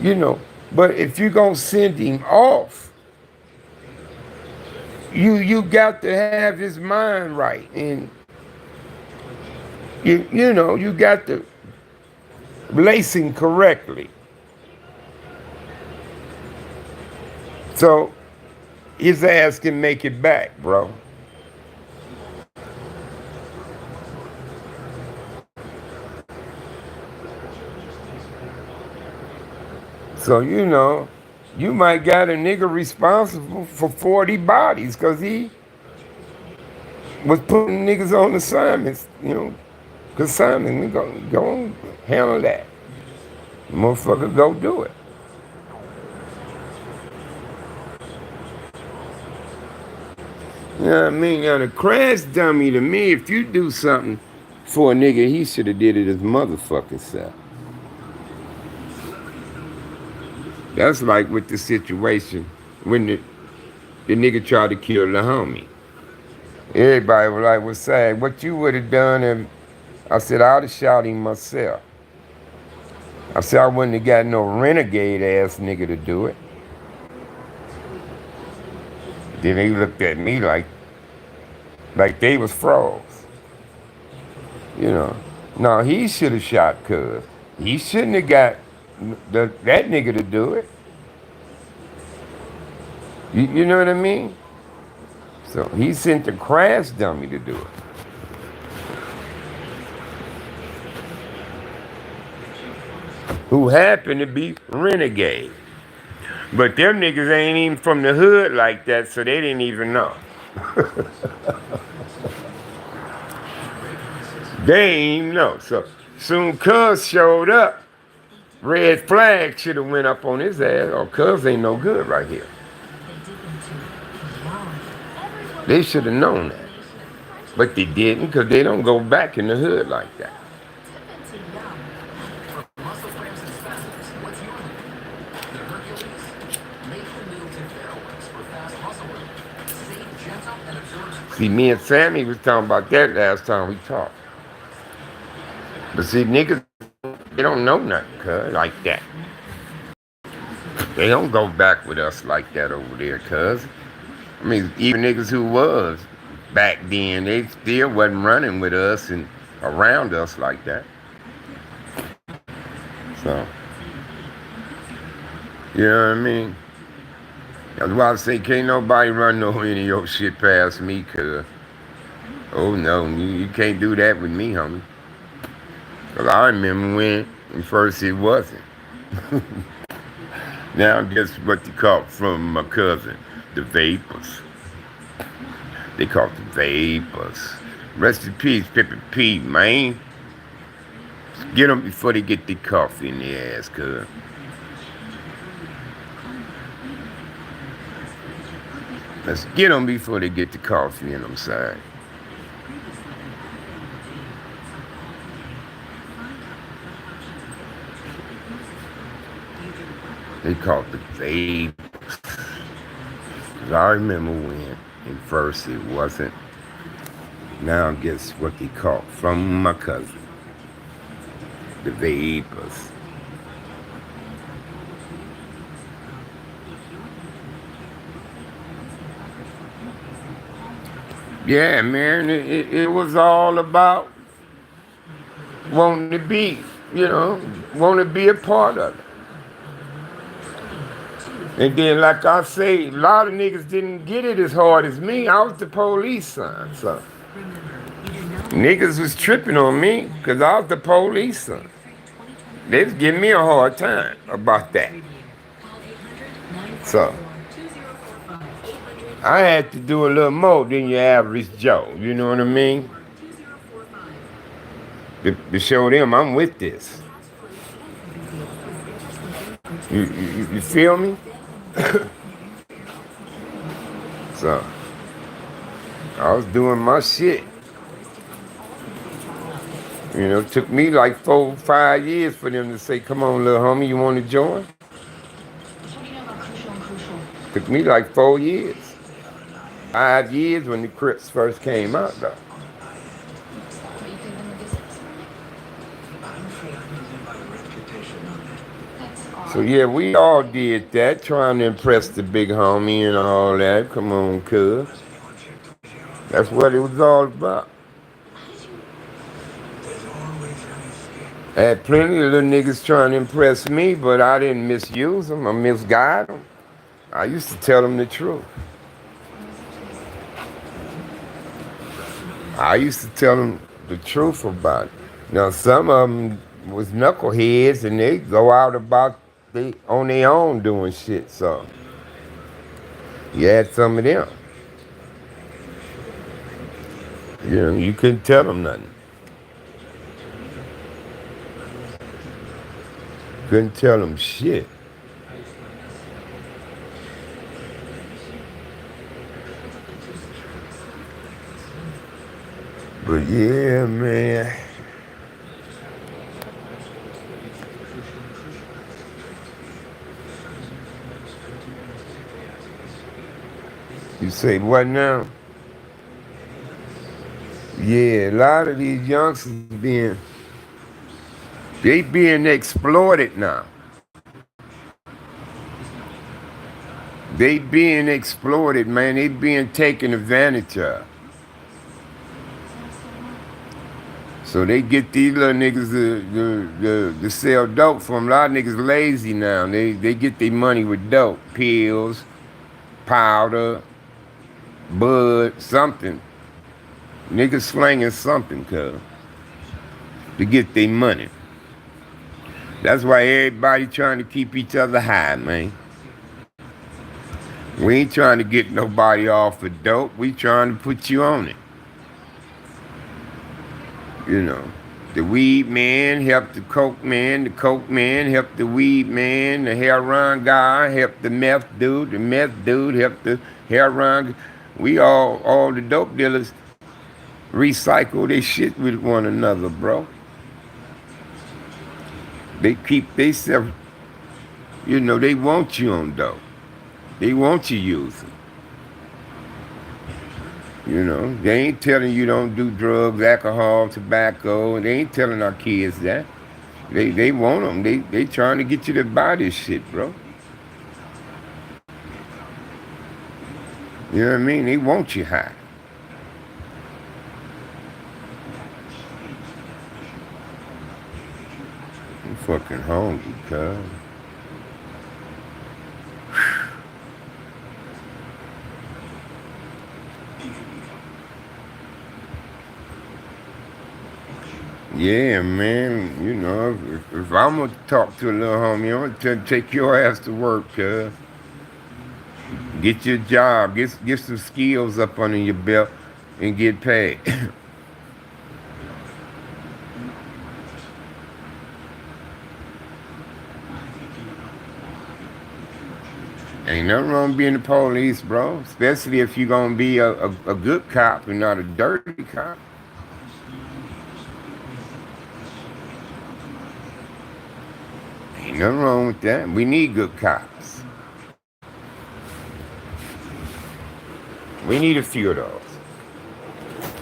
You know, but if you're going to send him off, you got to have his mind right. And, you know, you got to lace him correctly. So his ass can make it back, bro. So, you know, you might got a nigga responsible for 40 bodies because he was putting niggas on assignments, you know, consignment. We go handle that. Motherfucker, go do it. You know what I mean? Now, the crash dummy to me, if you do something for a nigga, he should have did it his motherfucking self. That's like with the situation when the nigga tried to kill the homie. Everybody was like, was saying, what you would have done if, I said, I would have shot him myself. I said, I wouldn't have got no renegade ass nigga to do it. Then they looked at me like they was froze. You know. No, he should have shot cuz. He shouldn't have got that nigga to do it. You know what I mean? So he sent a crash dummy to do it, who happened to be renegade. But them niggas ain't even from the hood like that, so they didn't even know. They ain't even know. So soon Cuz showed up, red flag should have went up on his ass, or Cuz ain't no good right here. They should have known that. But they didn't, because they don't go back in the hood like that. See, me and Sammy was talking about that last time we talked. But see, niggas, they don't know nothing, cuz, like that. They don't go back with us like that over there, cuz. I mean, even niggas who was back then, they still wasn't running with us and around us like that. So, you know what I mean? That's why I say can't nobody run no any of your shit past me, cuz. Oh no, you can't do that with me, homie. Cause I remember when first it wasn't. Now guess what they call from my cousin? The vapors. They call it the vapors. Rest in peace, Pippi P, man. Get them before they get the coffee in their ass, cuz. Let's get them before they get the coffee in them side. They call it the vapors. Cause I remember when at first it wasn't. Now guess what they call from my cousin? The vapors. Yeah, man, it was all about wanting to be, you know, want to be a part of it. And then, like I say, a lot of niggas didn't get it as hard as me. I was the police son, so niggas was tripping on me because I was the police son. They was giving me a hard time about that. So I had to do a little more than your average Joe. You know what I mean? To show them I'm with this. You feel me? So I was doing my shit. You know, it took me like 4, 5 years for them to say, "Come on, little homie, you want to join?" Took me like 4 years. 5 years when the Crips first came out, though. So yeah, we all did that, trying to impress the big homie and all that. Come on, cuz. That's what it was all about. I had plenty of little niggas trying to impress me, but I didn't misuse them or misguide them. I used to tell them the truth. I used to tell them the truth about it. Now, some of them was knuckleheads and they go out about they on their own doing shit. So you had some of them. You know, you couldn't tell them nothing. Couldn't tell them shit. But yeah, man. You say what now? Yeah, a lot of these youngsters being exploited now. They being exploited, man. They being taken advantage of. So they get these little niggas to sell dope for them. A lot of niggas lazy now. They get their money with dope, pills, powder, bud, something. Niggas slanging something, cuz, to get their money. That's why everybody trying to keep each other high, man. We ain't trying to get nobody off of dope. We trying to put you on it. You know. The weed man helped the coke man helped the weed man, the heroin guy helped the meth dude helped the heroin. We all the dope dealers recycle their shit with one another, bro. They keep themselves, they want you on dope. They want you using. They ain't telling you don't do drugs, alcohol, tobacco. They ain't telling our kids that. They want them. They trying to get you to buy this shit, bro. You know what I mean? They want you high. I'm fucking hungry, cuz. Yeah, man. If I'm gonna talk to a little homie, I'm gonna take your ass to work, cuz. Get your job. Get some skills up under your belt and get paid. Ain't nothing wrong being the police, bro. Especially if you're gonna be a good cop and not a dirty cop. Ain't nothing wrong with that. We need good cops. We need a few of those.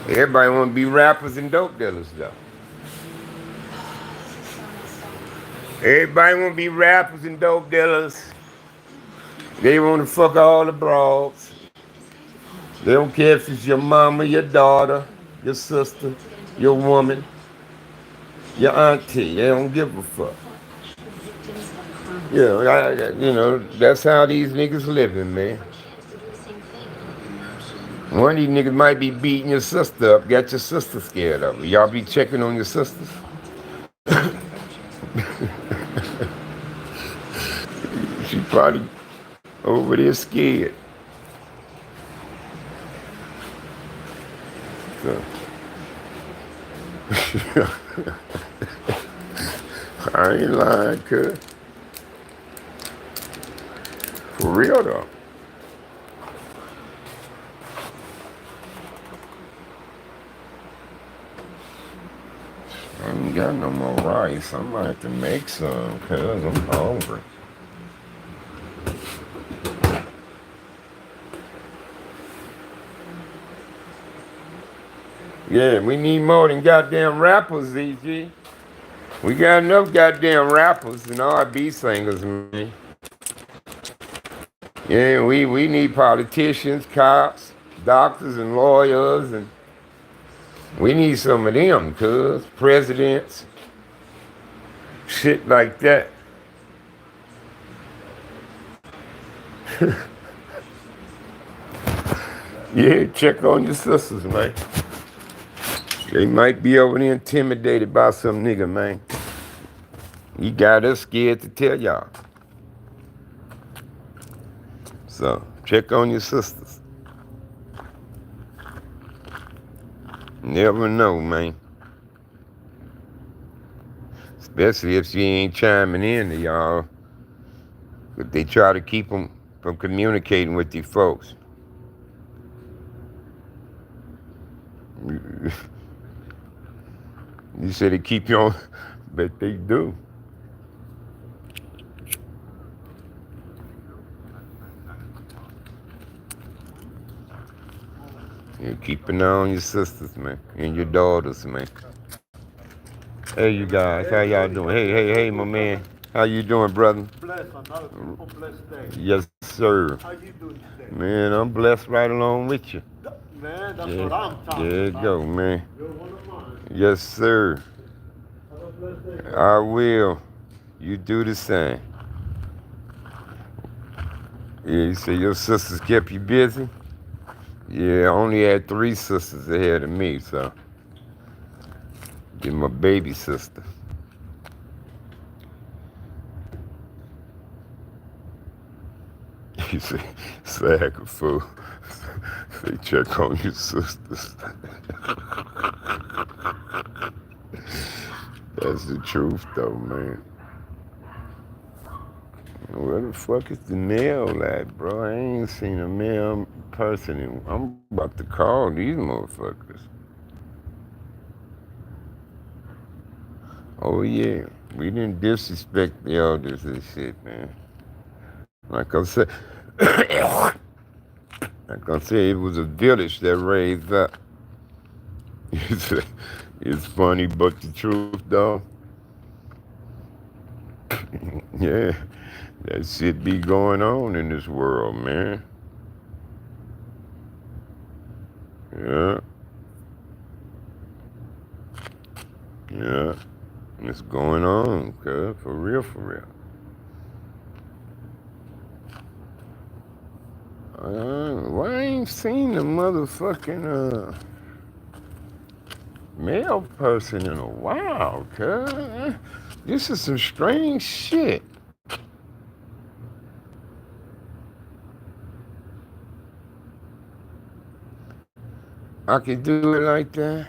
Everybody want to be rappers and dope dealers, though. Everybody want to be rappers and dope dealers. They want to fuck all the broads. They don't care if it's your mama, your daughter, your sister, your woman, your auntie. They don't give a fuck. That's how these niggas living, man. One of these niggas might be beating your sister up, got your sister scared of her. Y'all be checking on your sisters? She probably over there scared. So. I ain't lying, cuz. For real, though. I ain't got no more rice. I might have to make some, cuz I'm hungry. Yeah, we need more than goddamn rappers, ZG. We got enough goddamn rappers and R&B singers, man. Yeah, we need politicians, cops, doctors, and lawyers, and we need some of them, cuz. Presidents, shit like that. Yeah, check on your sisters, man. They might be over there intimidated by some nigga, man. You got us scared to tell y'all. So, check on your sisters. Never know, man. Especially if she ain't chiming in to y'all. But they try to keep them from communicating with you folks. You said they keep you on, but they do. You keep an eye on your sisters, man, and your daughters, man. Hey, you guys, how y'all doing? Hey, my man. How you doing, brother? Blessed, another beautiful blessed day. Yes, sir. How you doing today? Man, I'm blessed right along with you. Man, that's what I'm talking about. There you go, man. You're one of mine. Yes, sir. Have a blessed day. I will. You do the same. Yeah, you say your sisters kept you busy? Yeah, I only had three sisters ahead of me, so get my baby sister. You say, sack of fool. Say, check on your sisters. That's the truth, though, man. Where the fuck is the mail at, bro? I ain't seen a mail person. I'm about to call these motherfuckers. Oh, yeah. We didn't disrespect the elders and shit, man. Like I said, like I said, it was a village that raised up. It's funny, but the truth, though, yeah, that shit be going on in this world, man. Yeah, yeah, it's going on, cuz, for real, for real. Why I ain't seen the motherfucking male person in a while, cuz? This is some strange shit. I could do it like that.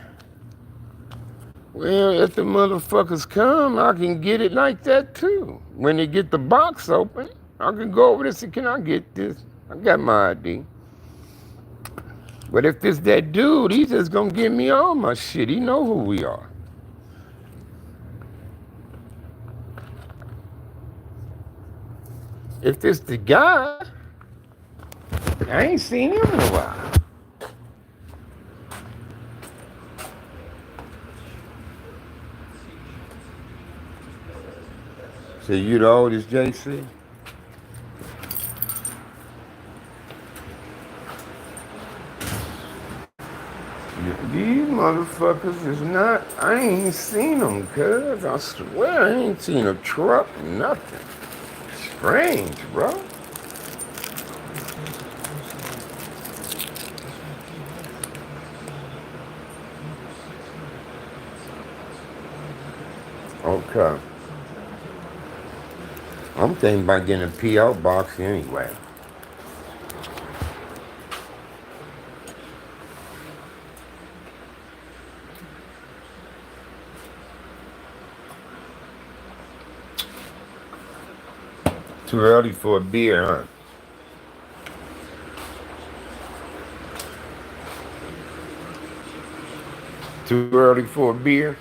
Well, if the motherfuckers come, I can get it like that too. When they get the box open, I can go over there and say, can I get this? I got my ID. But if it's that dude, he's just gonna give me all my shit. He know who we are. If it's the guy, I ain't seen him in a while. So you the oldest, JC? These motherfuckers is not, I ain't seen them, cuz. I swear I ain't seen a truck, nothing. Strange, bro. Okay. I'm thinking about getting a P.O. box anyway. Too early for a beer, huh? Too early for a beer?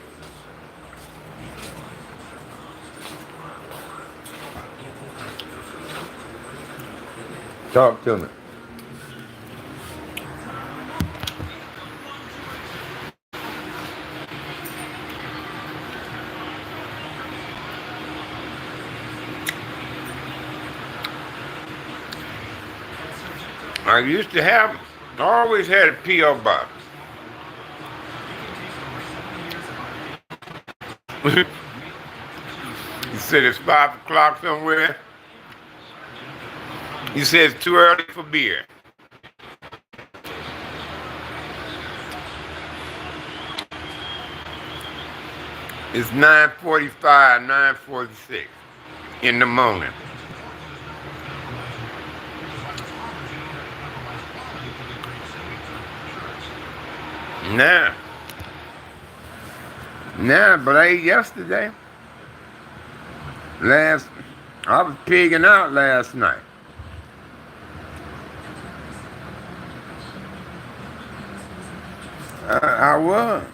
Talk to me. I used to have, I always had a P.O. box. You said it's 5 o'clock somewhere. You said it's too early for beer. It's 9:45, 9:46 in the morning. Nah. Nah, but I ate yesterday. I was pigging out last night. I was.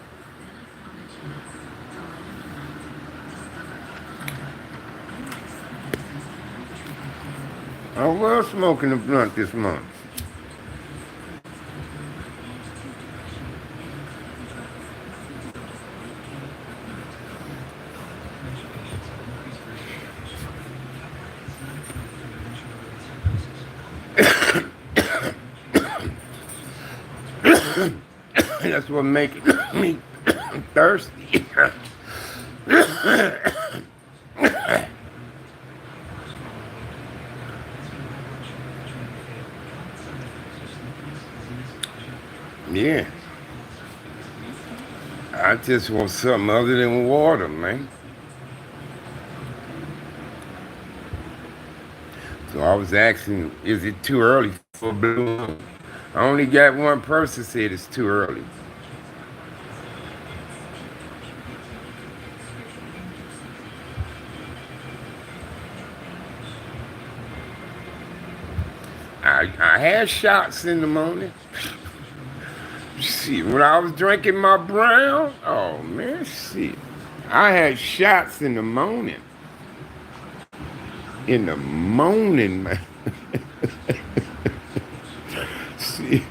I was smoking a blunt this month. That's what making me thirsty. Yeah. I just want something other than water, man. So I was asking, is it too early for Blue Moon? I only got one person said it's too early. I had shots in the morning. Shit, when I was drinking my brown, oh man, shit. I had shots in the morning. In the morning, man. Shit.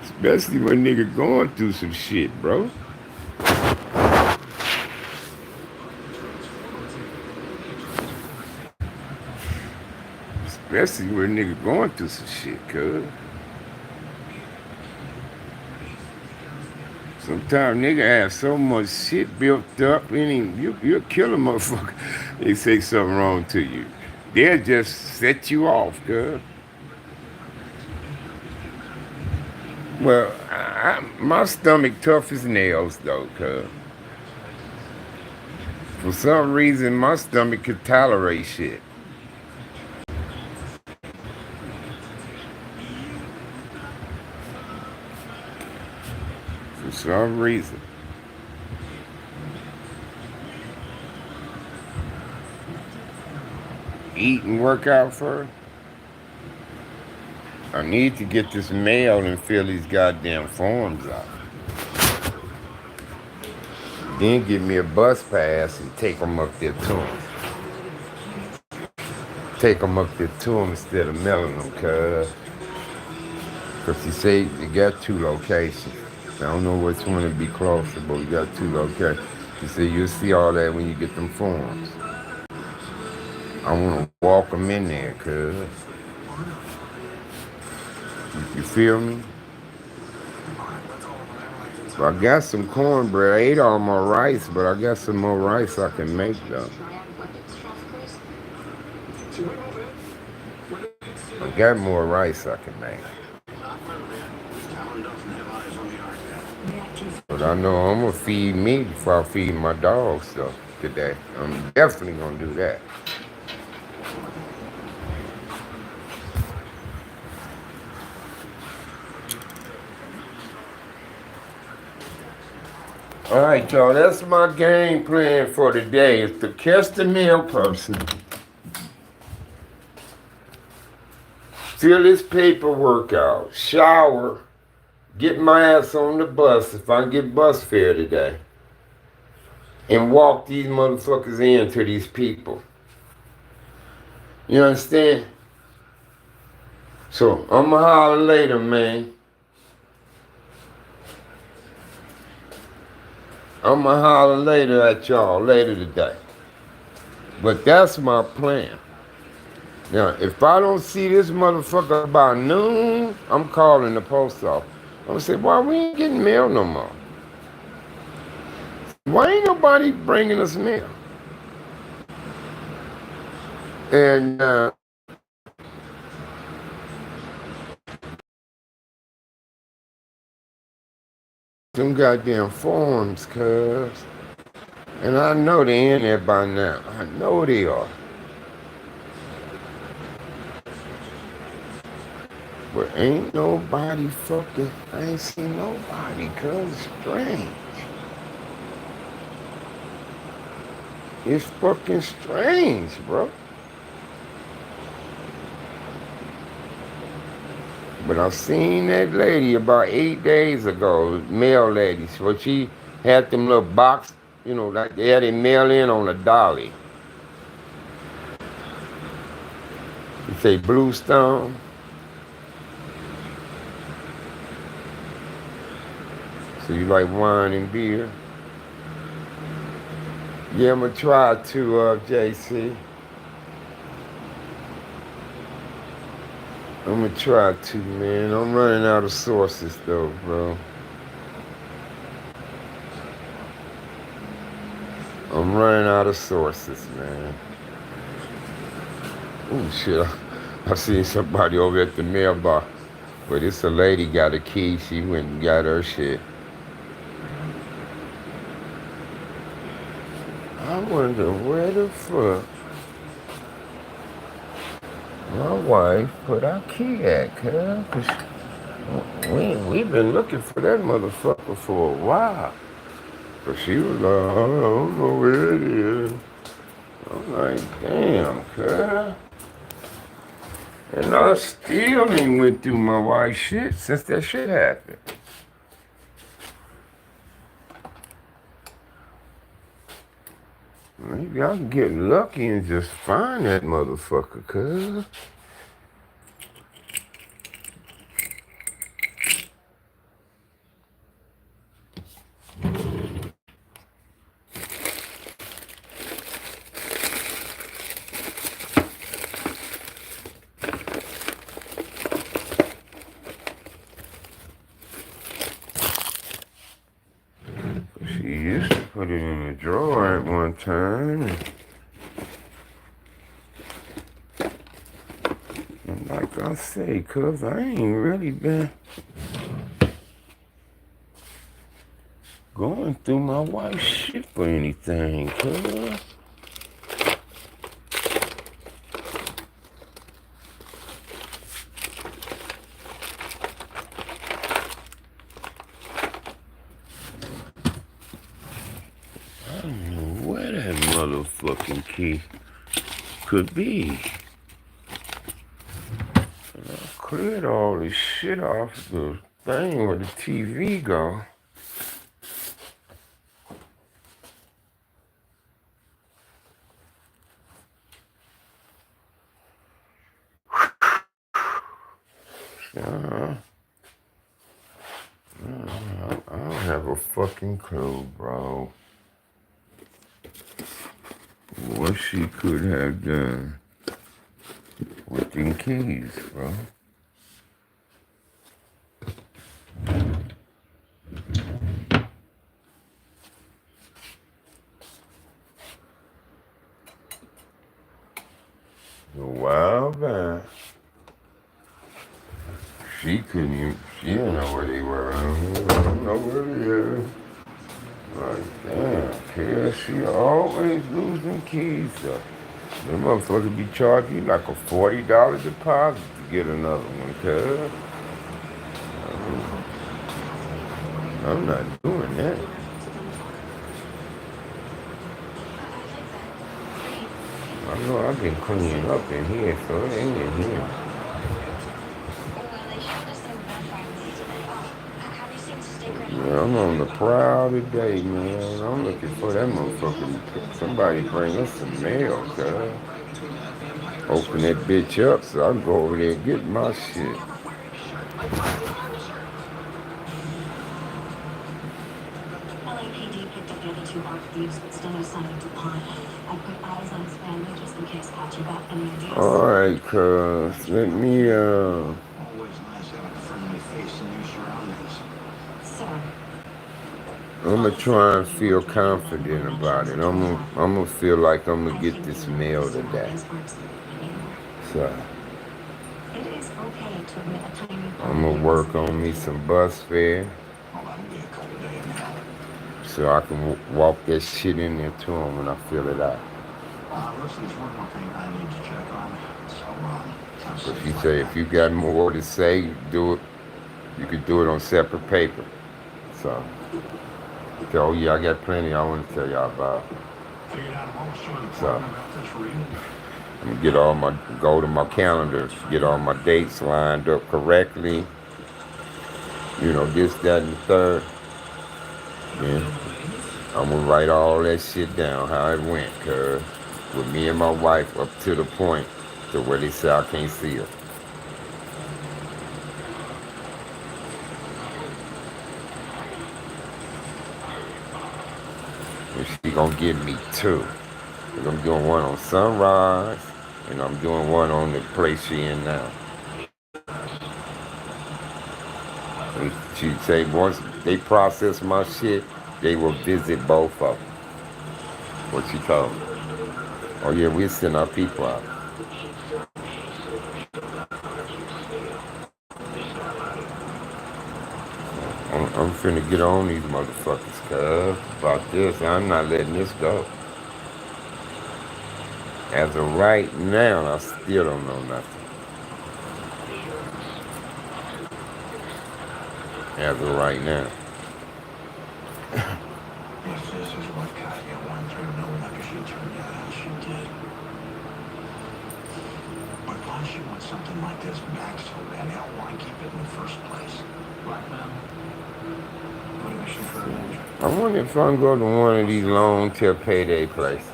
Especially when nigga going through some shit, bro. Especially when nigga going through some shit, cuz. Sometimes nigga have so much shit built up in him, you'll kill a motherfucker. They say something wrong to you. They'll just set you off, cuz. Well, my stomach tough as nails, though, cuz. For some reason, my stomach could tolerate shit. For some reason. Eat and work out first. I need to get this mail and fill these goddamn forms out. Then give me a bus pass and take them up there to them. Take them up there to them instead of mailing them, cause he say they got 2 locations. I don't know which one would be closer, but we got 2 locations. He said you'll see all that when you get them forms. I want to walk them in there, cuz. You feel me? So I got some cornbread. I ate all my rice, but I got some more rice I can make, though. I got more rice I can make. But I know I'm going to feed me before I feed my dogs, though, today. I'm definitely going to do that. All right, y'all, that's my game plan for today, is to catch the mail person, fill this paperwork out, shower, get my ass on the bus if I get bus fare today, and walk these motherfuckers in to these people. You understand? So, I'ma holler later, man. I'ma holler later at y'all later today. But that's my plan. Now, if I don't see this motherfucker by noon, I'm calling the post office. I'm gonna say, why we ain't getting mail no more? Why ain't nobody bringing us mail? And them goddamn forms, cuz. And I know they in there by now. I know they are. But ain't nobody fucking, I ain't seen nobody, cuz. It's strange. It's fucking strange, bro. But I seen that lady about 8 days ago, mail lady. So she had them little box, you know, like they had it mail in on a dolly. You say Bluestone. So you like wine and beer? Yeah, I'm gonna try to, JC. I'm gonna try to, man. I'm running out of sources, though, bro. I'm running out of sources, man. Oh, shit. I seen somebody over at the mailbox. But it's a lady got a key. She went and got her shit. I wonder where the fuck my wife put our key at, cuz. 'Cause we've been looking for that motherfucker for a while. But she was like, I don't know where it is. I'm like, damn, cuz. And I still ain't went through my wife's shit since that shit happened. Maybe I can get lucky and just find that motherfucker, cuz. She used to put it in the drawer at one time. And like I say, cuz I ain't really been going through my wife's shit for anything, cuz. I don't know where that motherfucking key could be. And I cleared all this shit off the thing where the TV go. Uh, I don't have a fucking clue, bro. What she could have done with them keys, bro. A while back, she couldn't even, she didn't know where they were. I don't know where they are. Like, damn, kid, she always losing keys, though. Them motherfuckers be charging you like a $40 deposit to get another one, cuz. I'm not doing that. I know I've been cleaning up in here, so it ain't in here. Yeah, I'm on the prowl today, man. I'm looking for that motherfucker. Somebody bring us some mail, cuz. Open that bitch up so I can go over there and get my shit. LAPD picked up the other two art thieves, but still no sign of DuPont. I put eyes on his family just in case Pachi got any ideas. Alright, cuz. Let me, Always nice having a friendly face in new surroundings. Sir. I'm gonna try and feel confident about it. I'm gonna feel like I'm gonna get this mail today. So, It is okay to admit a tiny I'm gonna work on me some bus fare Well, that'll be a couple days now. so I can walk that shit in there to them when I feel it out. Listen, there's one more thing I need to check on. So, If you say if you got more to say, do it. You could do it on separate paper. So, oh yeah, I got plenty I want to tell y'all about. figured out most of the So, about this reading. I'm gonna get all my go to my calendar, get all my dates lined up correctly. You know, this, that, and the third. Then I'm gonna write all that shit down how it went, cuz with me and my wife up to the point to where they say I can't see her. And she gonna give me two. Cause I'm doing one on Sunrise and I'm doing one on the place she in now. And she say once they process my shit, they will visit both of them. What she told me. Oh yeah, we'll send our people out. I'm finna get on these motherfuckers, cuz. About this, I'm not letting this go. As of right now, I still don't know nothing. As of right now. If this is what Katya went through, knowing after she turned you out, she did. But why she wants something like this back so bad? Now, why keep it in the first place? Blackmail. Motivation for revenge. I wonder if I can go to one of these long till payday places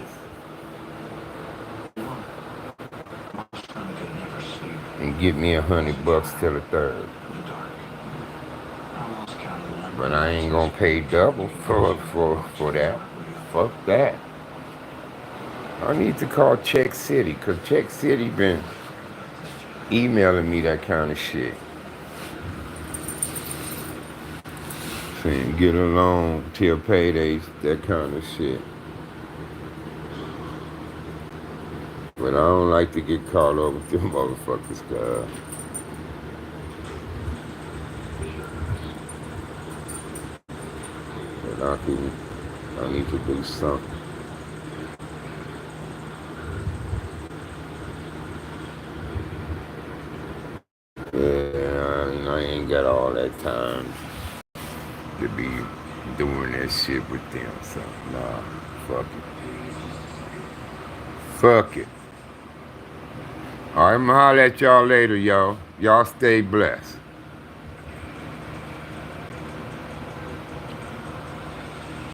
My son could never sleep and get me $100 till the third. in the dark. I lost count of the number But of I ain't nights gonna pay double for that. Fuck that. I need to call Check City, cause Check City been emailing me that kind of shit. Saying get along till paydays, that kind of shit. But I don't like to get caught up with them motherfuckers, cuz. But I need to do something. Yeah, I ain't got all that time to be doing that shit with them. So, nah, fuck it. Fuck it. All right, I'ma holler at y'all later, y'all. Y'all stay blessed.